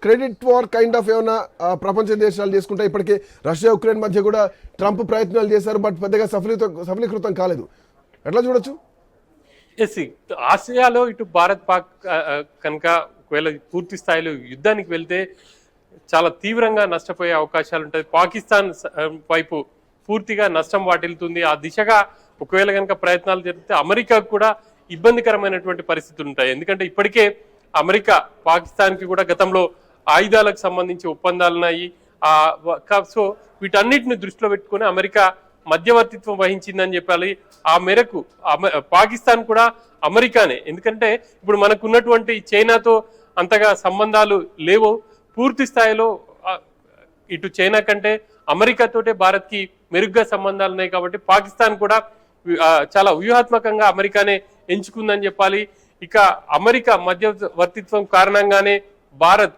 క్రెడిట్ వార్ కైండ్ ఆఫ్ ఏమైనా ప్రపంచ దేశాలు చేసుకుంటే, ఇప్పటికే రష్యా ఉక్రెయిన్ మధ్య కూడా ట్రంప్ ప్రయత్నాలు చేశారు, బట్ పెద్దగా సఫలీకృతం కాలేదు. ఎట్లా చూడొచ్చు? ఆసియాలో ఇటు భారత్ పాక్ కనుక ఒకవేళ పూర్తి స్థాయిలో యుద్ధానికి వెళ్తే చాలా తీవ్రంగా నష్టపోయే అవకాశాలు ఉంటాయి. పాకిస్తాన్ వైపు పూర్తిగా నష్టం వాటిల్లుతుంది. ఆ దిశగా ఒకవేళ కనుక ప్రయత్నాలు జరిగితే అమెరికాకు కూడా ఇబ్బందికరమైనటువంటి పరిస్థితులు ఉంటాయి. ఎందుకంటే ఇప్పటికే అమెరికా పాకిస్తాన్ కి కూడా గతంలో ఆయుధాలకు సంబంధించి ఒప్పందాలు ఉన్నాయి. సో వీటన్నిటిని దృష్టిలో పెట్టుకుని అమెరికా మధ్యవర్తిత్వం వహించిందని చెప్పాలి. ఆ మేరకు పాకిస్తాన్ కూడా అమెరికానే, ఎందుకంటే ఇప్పుడు మనకు ఉన్నటువంటి చైనాతో అంతగా సంబంధాలు లేవు. పూర్తి స్థాయిలో ఇటు చైనా కంటే అమెరికాతోటే భారత్కి మెరుగ్గా సంబంధాలు ఉన్నాయి. కాబట్టి పాకిస్తాన్ కూడా చాలా వ్యూహాత్మకంగా అమెరికానే ఎంచుకుందని చెప్పాలి. ఇక అమెరికా మధ్యవర్తిత్వం కారణంగానే భారత్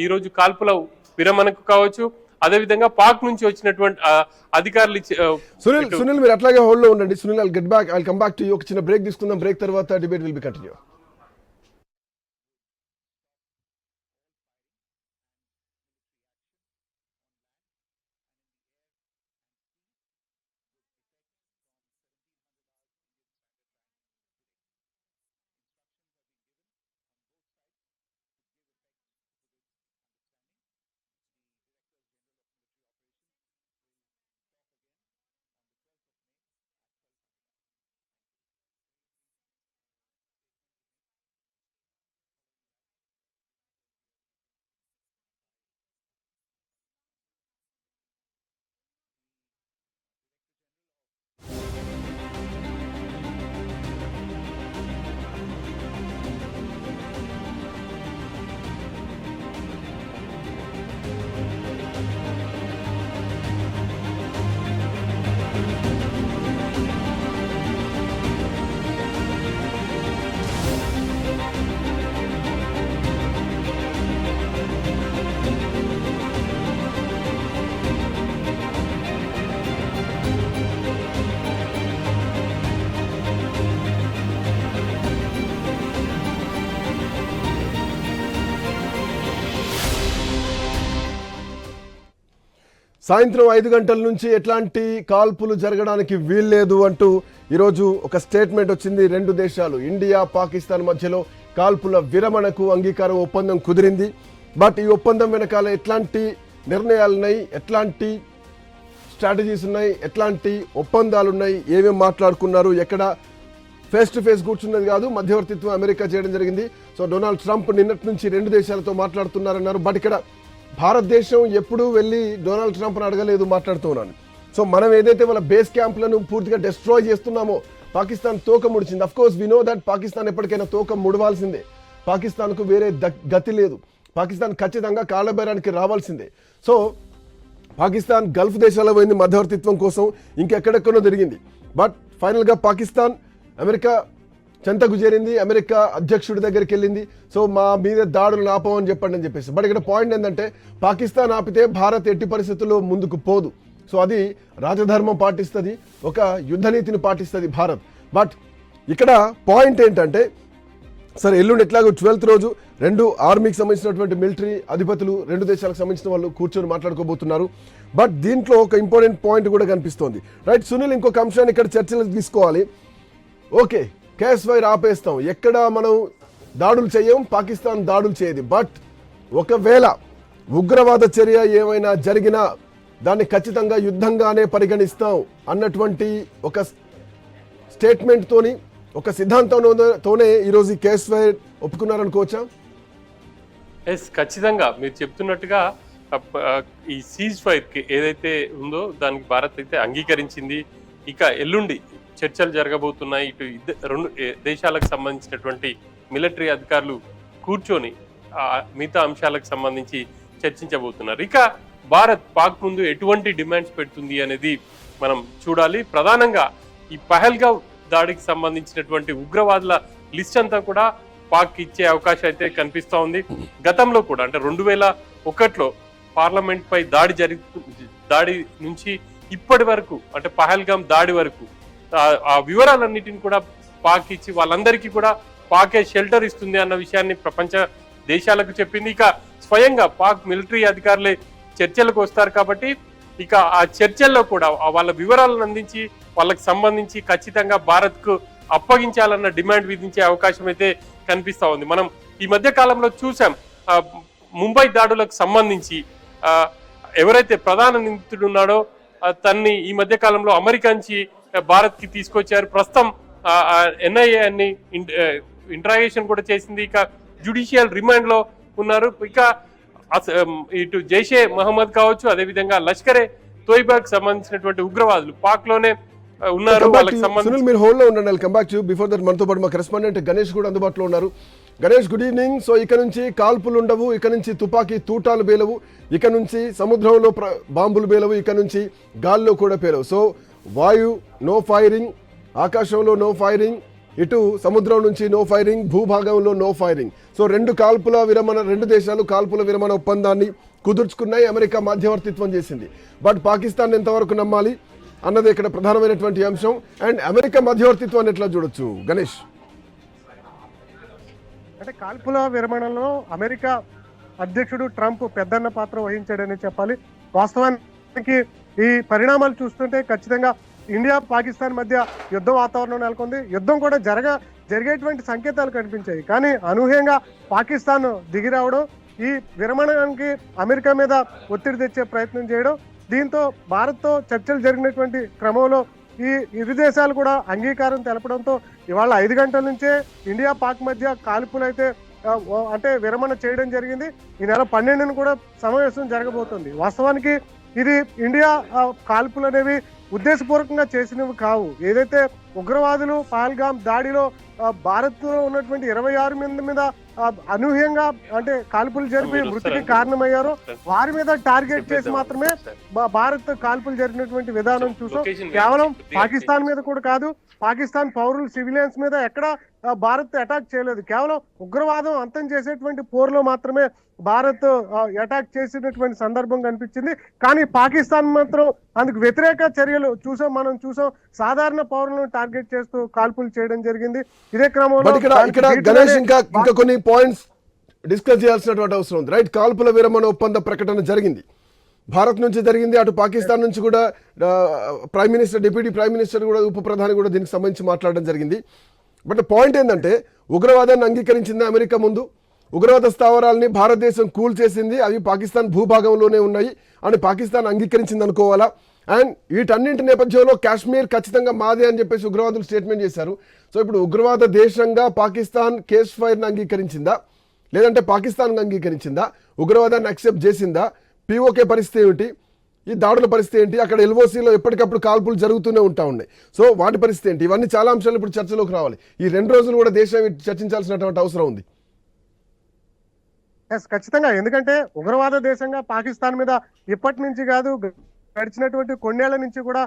ఈరోజు కాల్పుల విరమణకు కావచ్చు, అదేవిధంగా పాక్ నుంచి వచ్చినటువంటి అధికారులు. సునీల్ మీరు అట్లాగే హోల్డ్ లో ఉండండి. Sunil, I'll come back to you. ఒక చిన్న బ్రేక్ తీసుకుందాం. బ్రేక్ తర్వాత డిబేట్ విల్ బి కంటిన్యూ. సాయంత్రం 5 గంటల నుంచి ఎట్లాంటి కాల్పులు జరగడానికి వీల్లేదు అంటూ ఈరోజు ఒక స్టేట్మెంట్ వచ్చింది. రెండు దేశాలు ఇండియా పాకిస్తాన్ మధ్యలో కాల్పుల విరమణకు అంగీకారం ఒప్పందం కుదిరింది. బట్ ఈ ఒప్పందం వెనకాల ఎట్లాంటి నిర్ణయాలున్నాయి, ఎట్లాంటి స్ట్రాటజీస్ ఉన్నాయి, ఎట్లాంటి ఒప్పందాలు ఉన్నాయి, ఏమేమి మాట్లాడుకున్నారు, ఎక్కడ ఫేస్ టు ఫేస్ కూర్చున్నది కాదు, మధ్యవర్తిత్వం అమెరికా చేయడం జరిగింది. సో డొనాల్డ్ ట్రంప్ నిన్నటి నుంచి రెండు దేశాలతో మాట్లాడుతున్నారన్నారు. బట్ ఇక్కడ భారతదేశం ఎప్పుడూ వెళ్ళి డొనాల్డ్ ట్రంప్ని అడగలేదు, మాట్లాడుతున్నాను. సో మనం ఏదైతే వాళ్ళ బేస్ క్యాంప్లను పూర్తిగా డిస్ట్రాయ్ చేస్తున్నామో పాకిస్తాన్ తోక ముడిచింది. Of course we know that Pakistan ఎప్పటికైనా తోక ముడవాల్సిందే. పాకిస్తాన్కు వేరే గతి లేదు. పాకిస్తాన్ ఖచ్చితంగా కాళ్ళబేరానికి రావాల్సిందే. సో పాకిస్తాన్ గల్ఫ్ దేశాల్లో పోయింది మధ్యవర్తిత్వం కోసం, ఇంకెక్కడెక్కడో జరిగింది. బట్ ఫైనల్గా పాకిస్తాన్ అమెరికా చెంతకు చేరింది, అమెరికా అధ్యక్షుడి దగ్గరికి వెళ్ళింది. సో మా మీద దాడులు ఆపమని చెప్పండి అని చెప్పేసి. బట్ ఇక్కడ పాయింట్ ఏంటంటే పాకిస్తాన్ ఆపితే భారత్ ఎట్టి పరిస్థితుల్లో ముందుకు పోదు. సో అది రాజధర్మం పాటిస్తుంది, ఒక యుద్ధనీతిని పాటిస్తుంది భారత్. బట్ ఇక్కడ పాయింట్ ఏంటంటే సరే ఎల్లుండి ఎట్లాగో 12th రోజు రెండు ఆర్మీకి సంబంధించినటువంటి మిలిటరీ అధిపతులు రెండు దేశాలకు సంబంధించిన వాళ్ళు కూర్చొని మాట్లాడుకోబోతున్నారు. బట్ దీంట్లో ఒక ఇంపార్టెంట్ పాయింట్ కూడా కనిపిస్తోంది. రైట్ సునీల్, ఇంకొక అంశాన్ని ఇక్కడ చర్చలకు తీసుకోవాలి. ఓకే, క్యాష్ ఫైర్ ఆపేస్తాం, ఎక్కడ మనం దాడులు చేయం, పాకిస్తాన్ దాడులు చేయదు. బట్ ఒకవేళ ఉగ్రవాద చర్య ఏమైనా జరిగినా దాన్ని ఖచ్చితంగా యుద్ధంగానే పరిగణిస్తాం అన్నటువంటి ఒక స్టేట్మెంట్ తోని, ఒక సిద్ధాంతంతోనే ఈరోజు ఈ క్యాష్ ఫైర్ ఒప్పుకున్నారనుకోవచ్చా? ఎస్, ఖచ్చితంగా మీరు చెప్తున్నట్టుగా ఈ సీజ్ ఫైర్ కి ఏదైతే ఉందో దానికి భారత్ అయితే అంగీకరించింది. ఇక ఎల్లుండి చర్చలు జరగబోతున్నాయి. ఇటు రెండు దేశాలకు సంబంధించినటువంటి మిలిటరీ అధికారులు కూర్చొని మిగతా అంశాలకు సంబంధించి చర్చించబోతున్నారు. ఇక భారత్ పాక్ ముందు ఎటువంటి డిమాండ్స్ పెడుతుంది అనేది మనం చూడాలి. ప్రధానంగా ఈ పహల్గావ్ దాడికి సంబంధించినటువంటి ఉగ్రవాదుల లిస్ట్ అంతా కూడా పాక్ ఇచ్చే అవకాశం అయితే కనిపిస్తూ ఉంది. గతంలో కూడా అంటే 2001లో పార్లమెంట్ పై దాడి నుంచి ఇప్పటి వరకు అంటే పహల్గామ్ దాడి వరకు ఆ వివరాలన్నిటిని కూడా పాక్ ఇచ్చి వాళ్ళందరికీ కూడా పాకే షెల్టర్ ఇస్తుంది అన్న విషయాన్ని ప్రపంచ దేశాలకు చెప్పింది. ఇక స్వయంగా పాక్ మిలిటరీ అధికారులే చర్చలకు వస్తారు కాబట్టి ఇక ఆ చర్చల్లో కూడా వాళ్ళ వివరాలను అందించి వాళ్ళకి సంబంధించి ఖచ్చితంగా భారత్ కు అప్పగించాలన్న డిమాండ్ విధించే అవకాశం అయితే కనిపిస్తా ఉంది. మనం ఈ మధ్య కాలంలో చూసాం ముంబై దాడులకు సంబంధించి ఎవరైతే ప్రధాన నిందితుడు ఉన్నాడో తన్ని ఈ మధ్య కాలంలో అమెరికా నుంచి భారత్ కి తీసుకొచ్చారు. ప్రస్తుతం ఎన్ఐఏ అన్ని ఇంట్రాగేషన్ కూడా చేసింది. ఇక జ్యుడిషియల్ రిమాండ్ లో ఉన్నారు. ఇక ఇటు జైషే మహమ్మద్ కావచ్చు, అదేవిధంగా లష్కరే తోయిబాకి సంబంధించినటువంటి ఉగ్రవాదులు పాక్ లోనే ఉన్నారు. సునీల్, మీరు హోల్డ్ లో ఉండండి. Come back to before that మనతో పాటు మా కరెస్పాండెంట్ గణేష్ కూడా అందుబాటులో ఉన్నారు. Ganesh, good evening. సో ఇక నుంచి కాల్పులు ఉండవు, ఇక నుంచి తుపాకీ తూటాలు పేలవు, ఇక నుంచి సముద్రంలో బాంబులు పేలవు, ఇక నుంచి గాల్లో కూడా పేలవు. సో వాయు నో ఫైరింగ్, ఆకాశంలో నో ఫైరింగ్, ఇటు సముద్రం నుంచి నో ఫైరింగ్, భూభాగంలో నో ఫైరింగ్. సో రెండు దేశాలు కాల్పుల విరమణ ఒప్పందాన్ని కుదుర్చుకున్నాయి. అమెరికా మధ్యవర్తిత్వం చేసింది. బట్ పాకిస్తాన్ ఎంతవరకు నమ్మాలి అన్నది ఇక్కడ ప్రధానమైనటువంటి అంశం. అండ్ అమెరికా మధ్యవర్తిత్వాన్ని ఎట్లా చూడొచ్చు గణేష్? అంటే కాల్పుల విరమణలో అమెరికా అధ్యక్షుడు ట్రంప్ పెద్దన్న పాత్ర వహించాడని చెప్పాలి. వాస్తవానికి ఈ పరిణామాలు చూస్తుంటే ఖచ్చితంగా ఇండియా పాకిస్తాన్ మధ్య యుద్ధ వాతావరణం నెలకొంది. యుద్ధం కూడా జరిగేటువంటి సంకేతాలు కనిపించాయి. కానీ అనూహ్యంగా పాకిస్తాన్ దిగి రావడం, ఈ విరమణానికి అమెరికా మీద ఒత్తిడి తెచ్చే ప్రయత్నం చేయడం, దీంతో భారత్తో చర్చలు జరిగినటువంటి క్రమంలో ఈ ఇరు దేశాలు కూడా అంగీకారం తెలపడంతో ఇవాళ 5 గంటల నుంచే ఇండియా పాక్ మధ్య కాల్పులు అయితే అంటే విరమణ చేయడం జరిగింది. ఈ నెల 12న కూడా సమావేశం జరగబోతుంది. వాస్తవానికి ఇది ఇండియా కాల్పులు అనేవి ఉద్దేశపూర్వకంగా చేసినవి కావు. ఏదైతే ఉగ్రవాదులు పహల్గామ్ దాడిలో భారత్ లో ఉన్నటువంటి 26 మంది మీద అనూహ్యంగా అంటే కాల్పులు జరిపి మృతికి కారణమయ్యారో వారి మీద టార్గెట్ చేసి మాత్రమే భారత్ కాల్పులు జరిగినటువంటి విధానం చూసాం. కేవలం పాకిస్తాన్ మీద కూడా కాదు, పాకిస్తాన్ పౌరులు సివిలియన్స్ మీద ఎక్కడ భారత్ అటాక్ చేయలేదు. కేవలం ఉగ్రవాదం అంతం చేసేటువంటి పోరులో మాత్రమే భారత్ అటాక్ చేసినటువంటి సందర్భం కనిపించింది. కానీ పాకిస్తాన్ మాత్రం అందుకు వ్యతిరేక చర్యలు మనం చూసాం. సాధారణ పౌరులను టార్గెట్ చేస్తూ కాల్పులు చేయడం జరిగింది. ఇదే క్రమంలో గణేష్ ఇంకా కొన్ని పాయింట్స్ డిస్కస్ చేయాల్సినటువంటి అవసరం ఉంది. రైట్, కాల్పుల విరమణ ఒప్పంద ప్రకటన జరిగింది. భారత్ నుంచి జరిగింది, అటు పాకిస్తాన్ నుంచి కూడా prime minister, deputy prime minister కూడా, ఉప ప్రధాని కూడా దీనికి సంబంధించి మాట్లాడడం జరిగింది. బట్ పాయింట్ ఏంటంటే ఉగ్రవాదాన్ని అంగీకరించింది అమెరికా ముందు, ఉగ్రవాద స్థావరాలని భారతదేశం కూల్ చేసింది, అవి పాకిస్తాన్ భూభాగంలోనే ఉన్నాయి అని పాకిస్తాన్ అంగీకరించింది అనుకోవాలా? అండ్ వీటన్నింటి నేపథ్యంలో కాశ్మీర్ ఖచ్చితంగా మాదే అని చెప్పేసి ఉగ్రవాదులు స్టేట్మెంట్ చేశారు. సో ఇప్పుడు ఉగ్రవాద దేశంగా పాకిస్తాన్ కేస్ ఫైర్ని అంగీకరించిందా, లేదంటే పాకిస్తాన్ అంగీకరించిందా, ఉగ్రవాదాన్ని యాక్సెప్ట్ చేసిందా, పిఓకే పరిస్థితి ఏమిటి, ఈ దాడుల పరిస్థితి ఏంటి, అక్కడ ఎల్ఓసీలో ఎప్పటికప్పుడు కాల్పులు జరుగుతూనే ఉన్నాయి. సో వాటి పరిస్థితి ఏంటి, ఇవన్నీ చాలా అంశాలు ఇప్పుడు చర్చలోకి రావాలి. ఈ 2 రోజులు కూడా దేశం చర్చించాల్సినటువంటి అవసరం ఉంది. ఖచ్చితంగా, ఎందుకంటే ఉగ్రవాద దేశంగా పాకిస్తాన్ మీద ఇప్పటి నుంచి కాదు, గడిచినటువంటి కొన్నేళ్ల నుంచి కూడా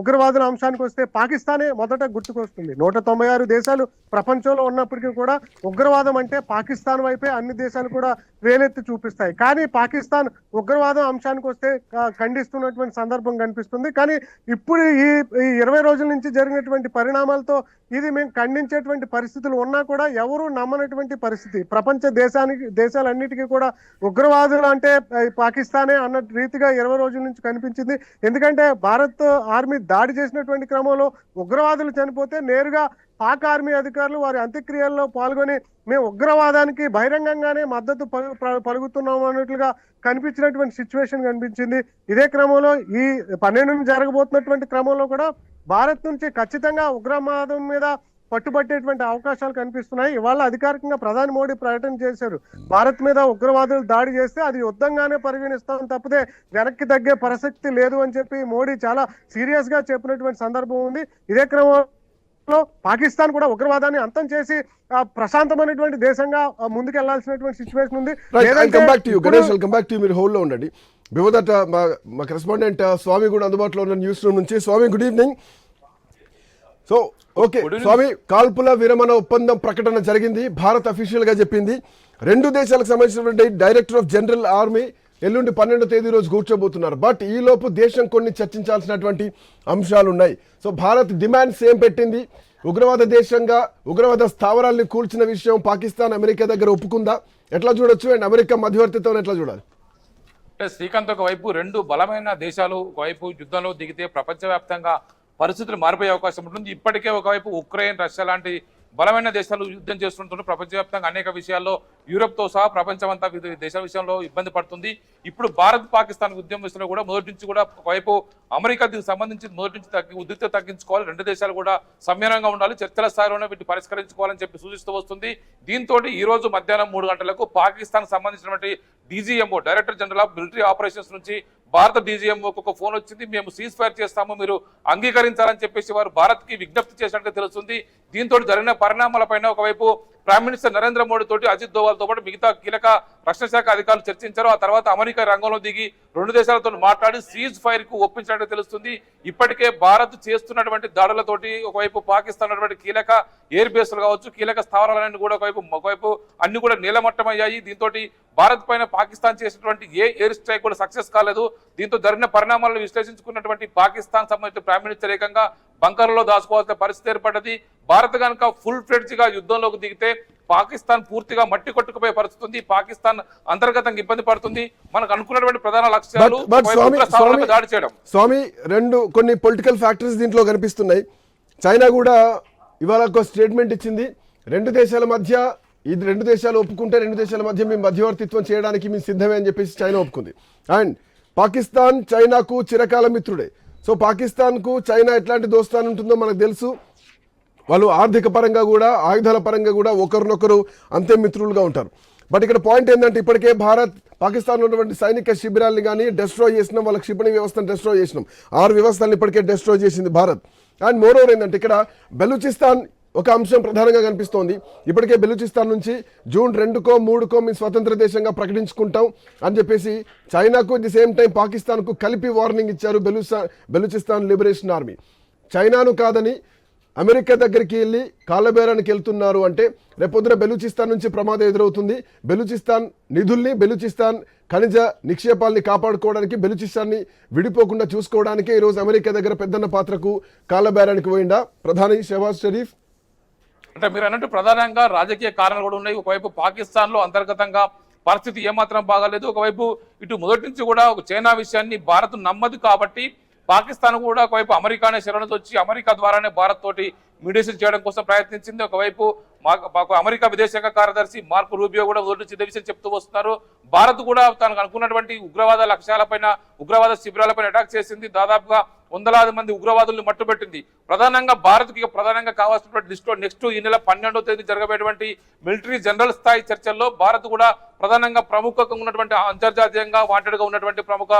ఉగ్రవాదుల అంశానికి వస్తే పాకిస్తానే మొదట గుర్తుకొస్తుంది. 196 దేశాలు ప్రపంచంలో ఉన్నప్పటికీ కూడా ఉగ్రవాదం అంటే పాకిస్తాన్ వైపే అన్ని దేశాలు కూడా వేలెత్తి చూపిస్తాయి. కానీ పాకిస్తాన్ ఉగ్రవాదం అంశానికి వస్తే ఖండిస్తున్నటువంటి సందర్భం కనిపిస్తుంది. కానీ ఇప్పుడు ఈ 20 రోజుల నుంచి జరిగినటువంటి పరిణామాలతో ఇది మేము ఖండించేటువంటి పరిస్థితులు ఉన్నా కూడా ఎవరు నమ్మనటువంటి పరిస్థితి. ప్రపంచ దేశాలన్నిటికీ కూడా ఉగ్రవాదులు అంటే పాకిస్తానే అన్న రీతిగా 20 రోజుల నుంచి కనిపించింది. ఎందుకంటే భారత్ ఆర్మీ దాడి చేసినటువంటి క్రమంలో ఉగ్రవాదులు చనిపోతే నేరుగా పాక్ ఆర్మీ అధికారులు వారి అంత్యక్రియల్లో పాల్గొని మేము ఉగ్రవాదానికి బహిరంగంగానే మద్దతు పలుకుతున్నాం అన్నట్లుగా కనిపించినటువంటి సిచ్యువేషన్ కనిపించింది. ఇదే క్రమంలో ఈ 12 జరగబోతున్నటువంటి క్రమంలో కూడా భారత్ నుంచి ఖచ్చితంగా ఉగ్రవాదం మీద పట్టుబట్టేటువంటి అవకాశాలు కనిపిస్తున్నాయి. ఇవాళ అధికారికంగా ప్రధాని మోడీ ప్రకటన చేశారు, భారత్ మీద ఉగ్రవాదులు దాడి చేస్తే అది యుద్ధంగానే పరిగణిస్తాం తప్పితే వెనక్కి తగ్గే ప్రసక్తి లేదు అని చెప్పి మోడీ చాలా సీరియస్ గా చెప్పినటువంటి సందర్భం ఉంది. ఇదే క్రమంలో పాకిస్తాన్ కూడా ఉగ్రవాదాన్ని అంతం చేసి ప్రశాంతమైనటువంటి దేశంగా ముందుకెళ్లాల్సినటువంటి సిచ్యువేషన్ ఉంది. మీరు హోల్ లో ఉండండి. బిఫోర్ దట్ మా కరెస్పాండెంట్ స్వామి కూడా అందుబాటులో ఉన్న న్యూస్ రూమ్ నుంచి. స్వామి, గుడ్ ఈవినింగ్. సో ఓకే స్వామి, కాల్పుల విరమణ ఒప్పందం ప్రకటన జరిగింది, భారత్ అఫీషియల్ గా చెప్పింది. 2 దేశాలకు సంబంధించినటువంటి డైరెక్టర్ ఆఫ్ జనరల్ ఆర్మీ ఎల్లుండి 12వ తేదీ రోజు కూర్చోబోతున్నారు. బట్ ఈ లోపు దేశం కొన్ని చర్చించాల్సినటువంటి అంశాలు ఉన్నాయి. సో భారత్ డిమాండ్స్ ఏం పెట్టింది, ఉగ్రవాద దేశంగా ఉగ్రవాద స్థావరాల్ని కూల్చిన విషయం పాకిస్తాన్ అమెరికా దగ్గర ఒప్పుకుందా, ఎట్లా చూడొచ్చు? అండ్ అమెరికా మధ్యవర్తిత్వం ఎట్లా చూడాలి? శ్రీకాంత్, ఒకవైపు 2 బలమైన దేశాలు ఒకవైపు యుద్ధంలో దిగితే ప్రపంచవ్యాప్తంగా పరిస్థితులు మారిపోయే అవకాశం ఉంటుంది. ఇప్పటికే ఒకవైపు ఉక్రెయిన్, రష్యా లాంటి బలమైన దేశాలు యుద్ధం చేస్తుంటారు. ప్రపంచవ్యాప్తంగా అనేక విషయాల్లో యూరోప్తో సహా ప్రపంచం అంతా వివిధ దేశాల విషయంలో ఇబ్బంది పడుతుంది. ఇప్పుడు భారత్ పాకిస్తాన్ ఉద్యమం విషయంలో కూడా మొదటి నుంచి కూడా ఒకవైపు అమెరికా దీనికి సంబంధించి మొదటి నుంచి ఉద్రిక్తత తగ్గించుకోవాలి, 2 దేశాలు కూడా సమ్మిళనంగా ఉండాలి, చర్చల స్థాయిలోనే వీటిని పరిష్కరించుకోవాలని చెప్పి సూచిస్తూ వస్తుంది. దీంతో ఈ రోజు మధ్యాహ్నం 3 గంటలకు పాకిస్తాన్ సంబంధించినటువంటి DGMO, director general of military operations నుంచి భారత DGMOకు ఒక ఫోన్ వచ్చింది. మేము సీజ్ ఫైర్ చేస్తాము, మీరు అంగీకరించాలని చెప్పేసి వారు భారత్కి విజ్ఞప్తి చేసినట్టుగా తెలుస్తుంది. దీంతో జరిగిన పరిణామాలపైన ఒకవైపు ప్రైమ్ మినిస్టర్ నరేంద్ర మోడీ తోటి అజిత్ దోవల్తో పాటు మిగతా కీలక రక్షణ శాఖ అధికారులు చర్చించారు. ఆ తర్వాత అమెరికా రంగంలో దిగి 2 దేశాలతో మాట్లాడి సీజ్ ఫైర్ కు ఒప్పించినట్టు తెలుస్తుంది. ఇప్పటికే భారత్ చేస్తున్నటువంటి దాడులతోటి ఒకవైపు పాకిస్తాన్ ఉన్నటువంటి కీలక ఎయిర్ బేస్లు కావచ్చు, కీలక స్థావరాలన్నీ కూడా ఒకవైపు అన్ని కూడా నీలమట్టమయ్యాయి. దీంతో భారత్ పైన పాకిస్తాన్ చేసినటువంటి ఏ ఎయిర్ స్ట్రైక్ కూడా సక్సెస్ కాలేదు. దీంతో జరిగిన పరిణామాలను విశ్లేషించుకున్నటువంటి పాకిస్తాన్ సంబంధించిన ప్రైమ్ మినిస్టర్ ఏకంగా బంకర్లో దాచుకోవాల్సిన పరిస్థితి ఏర్పడ్డది. భారత్ కనుక ఫుల్ ఫ్లెడ్జ్ గా యుద్ధంలోకి దిగితే పాకిస్తాన్ పూర్తిగా మట్టి కొట్టుకుపోయే పరిస్థితి ఉంది. పాకిస్తాన్ అంతర్గతంగా ఇబ్బంది పడుతుంది. మనకు అనుకున్నటువంటి ప్రధాన లక్ష్యాలు దాడి చేయడం. స్వామి, కొన్ని పొలిటికల్ ఫ్యాక్టర్స్ దీంట్లో కనిపిస్తున్నాయి. చైనా కూడా ఇవాళ ఒక స్టేట్మెంట్ ఇచ్చింది, 2 దేశాల మధ్య ఇది 2 దేశాలు ఒప్పుకుంటే 2 దేశాల మధ్య మేము మధ్యవర్తిత్వం చేయడానికి మేము సిద్ధమే అని చెప్పేసి చైనా ఒప్పుకుంది. అండ్ పాకిస్తాన్ చైనాకు చిరకాల మిత్రుడే. సో పాకిస్తాన్కు చైనా ఎట్లాంటి దోస్తాను ఉంటుందో మనకు తెలుసు. వాళ్ళు ఆర్థిక పరంగా కూడా ఆయుధాల పరంగా కూడా ఒకరినొకరు అంతే మిత్రులుగా ఉంటారు. బట్ ఇక్కడ పాయింట్ ఏంటంటే ఇప్పటికే భారత్ పాకిస్తాన్లో ఉన్నటువంటి సైనిక శిబిరాల్ని కానీ డెస్ట్రాయ్ చేసినాం, వాళ్ళ క్షిపణి వ్యవస్థను డెస్ట్రాయ్ చేసినాం. 6 వ్యవస్థలను ఇప్పటికే డెస్ట్రాయ్ చేసింది భారత్. అండ్ మోరోవర్ ఏంటంటే ఇక్కడ బెలూచిస్తాన్ ఒక అంశం ప్రధానంగా కనిపిస్తోంది. ఇప్పటికే బెలూచిస్తాన్ నుంచి జూన్ 2కో 3కో మేము స్వతంత్ర దేశంగా ప్రకటించుకుంటాం అని చెప్పేసి చైనాకు ది సేమ్ టైం పాకిస్తాన్కు కలిపి వార్నింగ్ ఇచ్చారు బెలూచిస్తాన్ లిబరేషన్ ఆర్మీ. చైనాను కాదని అమెరికా దగ్గరికి వెళ్ళి కాళ్ళబేరానికి వెళ్తున్నారు అంటే రేపొద్దున బెలూచిస్తాన్ నుంచి ప్రమాదం ఎదురవుతుంది. బెలూచిస్తాన్ నిధుల్ని, బెలూచిస్తాన్ ఖనిజ నిక్షేపాల్ని కాపాడుకోవడానికి, బెలూచిస్తాన్ని విడిపోకుండా చూసుకోవడానికి ఈరోజు అమెరికా దగ్గర పెద్దన్న పాత్రకు కాళ్ళబేరానికి పోయిందా ప్రధాని షెహబాజ్ షరీఫ్? అంటే మీరు అన్నట్టు ప్రధానంగా రాజకీయ కారణాలు కూడా ఉన్నాయి. ఒకవైపు పాకిస్తాన్ లో అంతర్గతంగా పరిస్థితి ఏమాత్రం బాగాలేదు. ఒకవైపు ఇటు మొదటి నుంచి కూడా ఒక చైనా విషయాన్ని భారత్ నమ్మదు కాబట్టి పాకిస్తాన్ కూడా ఒకవైపు అమెరికానే శరణుతో వచ్చి అమెరికా ద్వారానే భారత్ తోటి మీడియేషన్ చేయడం కోసం ప్రయత్నించింది. ఒకవైపు మాకు అమెరికా విదేశాంగ కార్యదర్శి మార్కో రూబియో కూడా మొదటి నుంచి ఇదే విషయం చెప్తూ వస్తున్నారు. భారత్ కూడా తనకు అనుకున్నటువంటి ఉగ్రవాద లక్ష్యాలపైన ఉగ్రవాద శిబిరాలపైన అటాక్ చేసింది. దాదాపుగా వందలాది మంది ఉగ్రవాదుల్ని మట్టుబెట్టింది. ప్రధానంగా భారత్కి ప్రధానంగా కావాల్సినటువంటి లిస్టులో నెక్స్ట్ ఈ నెల 12వ తేదీ జరగబోయేటువంటి మిలిటరీ జనరల్ స్థాయి చర్చల్లో భారత్ కూడా ప్రధానంగా ప్రముఖంగా ఉన్నటువంటి అంతర్జాతీయంగా వాంటెడ్గా ఉన్నటువంటి ప్రముఖ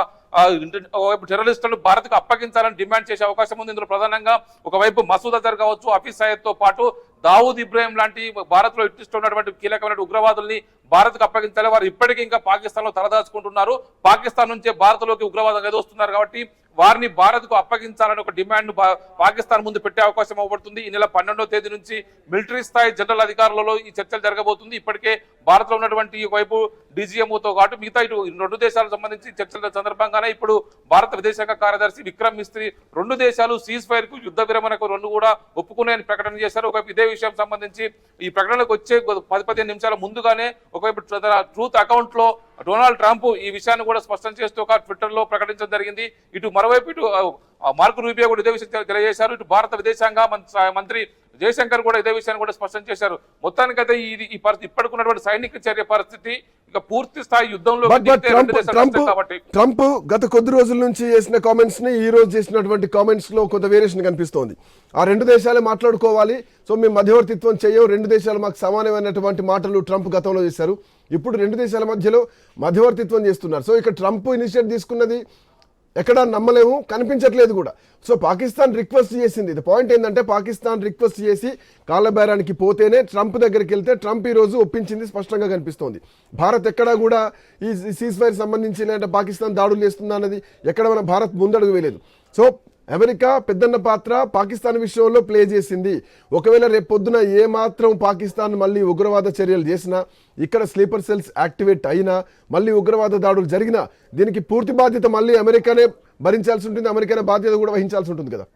టెర్రరిస్టులను భారత్కు అప్పగించాలని డిమాండ్ చేసే అవకాశం ఉంది. ఇందులో ప్రధానంగా ఒకవైపు మసూద్ అజర్ కావచ్చు, హఫీజ్ సయద్ తో పాటు దావూద్ ఇబ్రాహిం లాంటి భారత్ లో ఇట్టిస్తూ ఉన్నటువంటి కీలకమైన ఉగ్రవాదుల్ని భారత్ కు అప్పగించాలి. వారు ఇప్పటికీ ఇంకా పాకిస్తాన్ లో తలదాచుకుంటున్నారు. పాకిస్తాన్ నుంచే భారత్ లోకి ఉగ్రవాదం ఎదురుస్తున్నారు కాబట్టి వారిని భారత్ కు అప్పగించాలని ఒక డిమాండ్ పాకిస్తాన్ ముందు పెట్టే అవకాశం అవ్వబడుతుంది. ఈ నెల 12వ తేదీ నుంచి మిలిటరీ స్థాయి జనరల్ అధికారులలో ఈ చర్చలు జరగబోతుంది. ఇప్పటికే భారత్ లో ఉన్నటువంటి వైపు డీజీఎంఓతో పాటు మిగతా ఇటు రెండు దేశాలకు సంబంధించి చర్చల సందర్భంగానే ఇప్పుడు భారత విదేశాంగ కార్యదర్శి విక్రమ్ మిస్త్రీ రెండు దేశాలు సీజ్ ఫైర్ కు యుద్ధ విరమణకు రెండు కూడా ఒప్పుకునే ప్రకటన చేశారు. ఒకవైపు ఇదే విషయం సంబంధించి ఈ ప్రకటనకు వచ్చే 10-15 నిమిషాల ముందుగానే ఒకవైపు ట్రూత్ అకౌంట్ లో డొనాల్డ్ ట్రంప్ ఈ విషయాన్ని కూడా స్పష్టం చేస్తూ ఒక ట్విట్టర్ లో ప్రకటించడం జరిగింది. ఇటు మరోవైపు ఇటు మార్కో రూబియో కూడా ఇదే విషయం తెలియజేశారు. ఇటు భారత విదేశాంగ మంత్రి జయశంకర్ కూడా ఇదే విషయాన్ని కూడా స్పష్టం చేశారు. మొత్తానికైతే ఈ ఇప్పటికున్నటువంటి సైనిక చర్య పరిస్థితి ఇక పూర్తి స్థాయి యుద్ధంలో ట్రంప్ గత కొద్ది రోజుల నుంచి చేసిన కామెంట్స్ ని ఈ రోజు చేసినటువంటి కామెంట్స్ లో కొంత వేరియేషన్ కనిపిస్తోంది. ఆ రెండు దేశాలే మాట్లాడుకోవాలి, సో మేము మధ్యవర్తిత్వం చేయవు, రెండు దేశాలు మాకు సమానమైనటువంటి మాటలు ట్రంప్ గతంలో చేశారు. ఇప్పుడు రెండు దేశాల మధ్యలో మధ్యవర్తిత్వం చేస్తున్నారు. సో ఇక్కడ ట్రంప్ ఇనిషియేటివ్ తీసుకున్నది ఎక్కడా నమ్మలేము, కనిపించట్లేదు కూడా. సో పాకిస్తాన్ రిక్వెస్ట్ చేసింది. ఇది పాయింట్ ఏంటంటే పాకిస్తాన్ రిక్వెస్ట్ చేసి కాళ్ళబేరానికి పోతేనే ట్రంప్ దగ్గరికి వెళ్తే ట్రంప్ ఈ రోజు ఒప్పించింది స్పష్టంగా కనిపిస్తోంది. భారత్ ఎక్కడా కూడా ఈ సీజ్ ఫైర్ సంబంధించి లేదంటే పాకిస్తాన్ దాడులు చేస్తుందా అన్నది ఎక్కడ మన భారత్ ముందడుగు వేయలేదు. సో అమెరికా పెద్దన్న పాత్ర పాకిస్తాన్ విషయంలో ప్లే చేసింది. ఒకవేళ రేపు పొద్దున ఏమాత్రం పాకిస్తాన్ మళ్ళీ ఉగ్రవాద చర్యలు చేసినా, ఇక్కడ స్లీపర్ సెల్స్ యాక్టివేట్ అయినా, మళ్ళీ ఉగ్రవాద దాడులు జరిగినా దీనికి పూర్తి బాధ్యత మళ్ళీ అమెరికానే భరించాల్సి ఉంటుంది, అమెరికానే బాధ్యత కూడా వహించాల్సి ఉంటుంది కదా.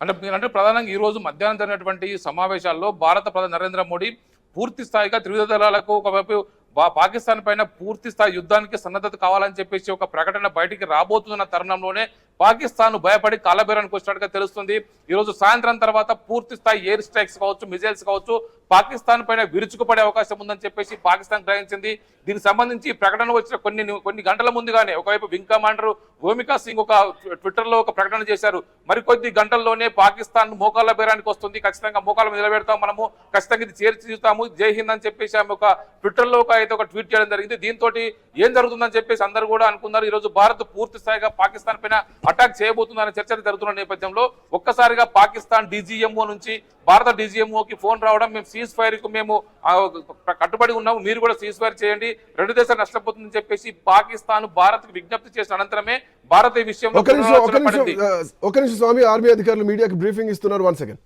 అంటే ప్రధానంగా ఈ రోజు మధ్యాహ్నం జరిగినటువంటి సమావేశాల్లో భారత ప్రధాని నరేంద్ర మోడీ పూర్తి స్థాయిగా త్రివిధ దళాలకు ఒకవైపు పాకిస్తాన్ పైన పూర్తి స్థాయి యుద్ధానికి సన్నద్ధత కావాలని చెప్పేసి ఒక ప్రకటన బయటికి రాబోతున్న తరుణంలోనే పాకిస్తాన్ భయపడి కాలబేరానికి వచ్చినట్టుగా తెలుస్తుంది. ఈ రోజు సాయంత్రం తర్వాత పూర్తి స్థాయి ఎయిర్ స్ట్రైక్స్ కావచ్చు, మిజైల్స్ కావచ్చు పాకిస్తాన్ పైన విరుచుకుపడే అవకాశం ఉందని చెప్పేసి పాకిస్తాన్ గ్రహించింది. దీనికి సంబంధించి ప్రకటన వచ్చిన కొన్ని గంటల ముందుగానే ఒకవైపు వింగ్ కమాండర్ భూమికా సింగ్ ఒక ట్విట్టర్ లో ఒక ప్రకటన చేశారు. మరికొద్ది గంటల్లోనే పాకిస్తాన్ మోకాళ్ళ బేరానికి వస్తుంది, ఖచ్చితంగా మోకాళ్ళ మీద నిలబెడతాం, మనము ఖచ్చితంగా ఇది చేర్చుతాము, జై హింద్ అని చెప్పేసి ఆమె ఒక ట్విట్టర్ లో అయితే ఒక ట్వీట్ చేయడం జరిగింది. దీంతో ఏం జరుగుతుందని చెప్పేసి అందరూ కూడా అనుకున్నారు. ఈ రోజు భారత్ పూర్తి స్థాయిగా పాకిస్తాన్ పైన అటాక్ చేయబోతుందనే చర్చలు జరుగుతున్న నేపథ్యంలో ఒక్కసారిగా పాకిస్తాన్ డీజీఎంఓ నుంచి భారత డీజీఎంఓకి ఫోన్ రావడం, మేము సీజ్ ఫైర్ కు మేము కట్టుబడి ఉన్నాము, మీరు కూడా సీజ్ ఫైర్ చేయండి, రెండు దేశాలు నష్టపోతుందని చెప్పేసి పాకిస్తాన్ భారత్ కు విజ్ఞప్తి చేసిన అనంతరమే భారత్ ఈ విషయంలో ఒక నిమిషం స్వామి, ఆర్మీ అధికారులు మీడియాకి బ్రీఫింగ్ ఇస్తున్నారు. 1 సెకండ్.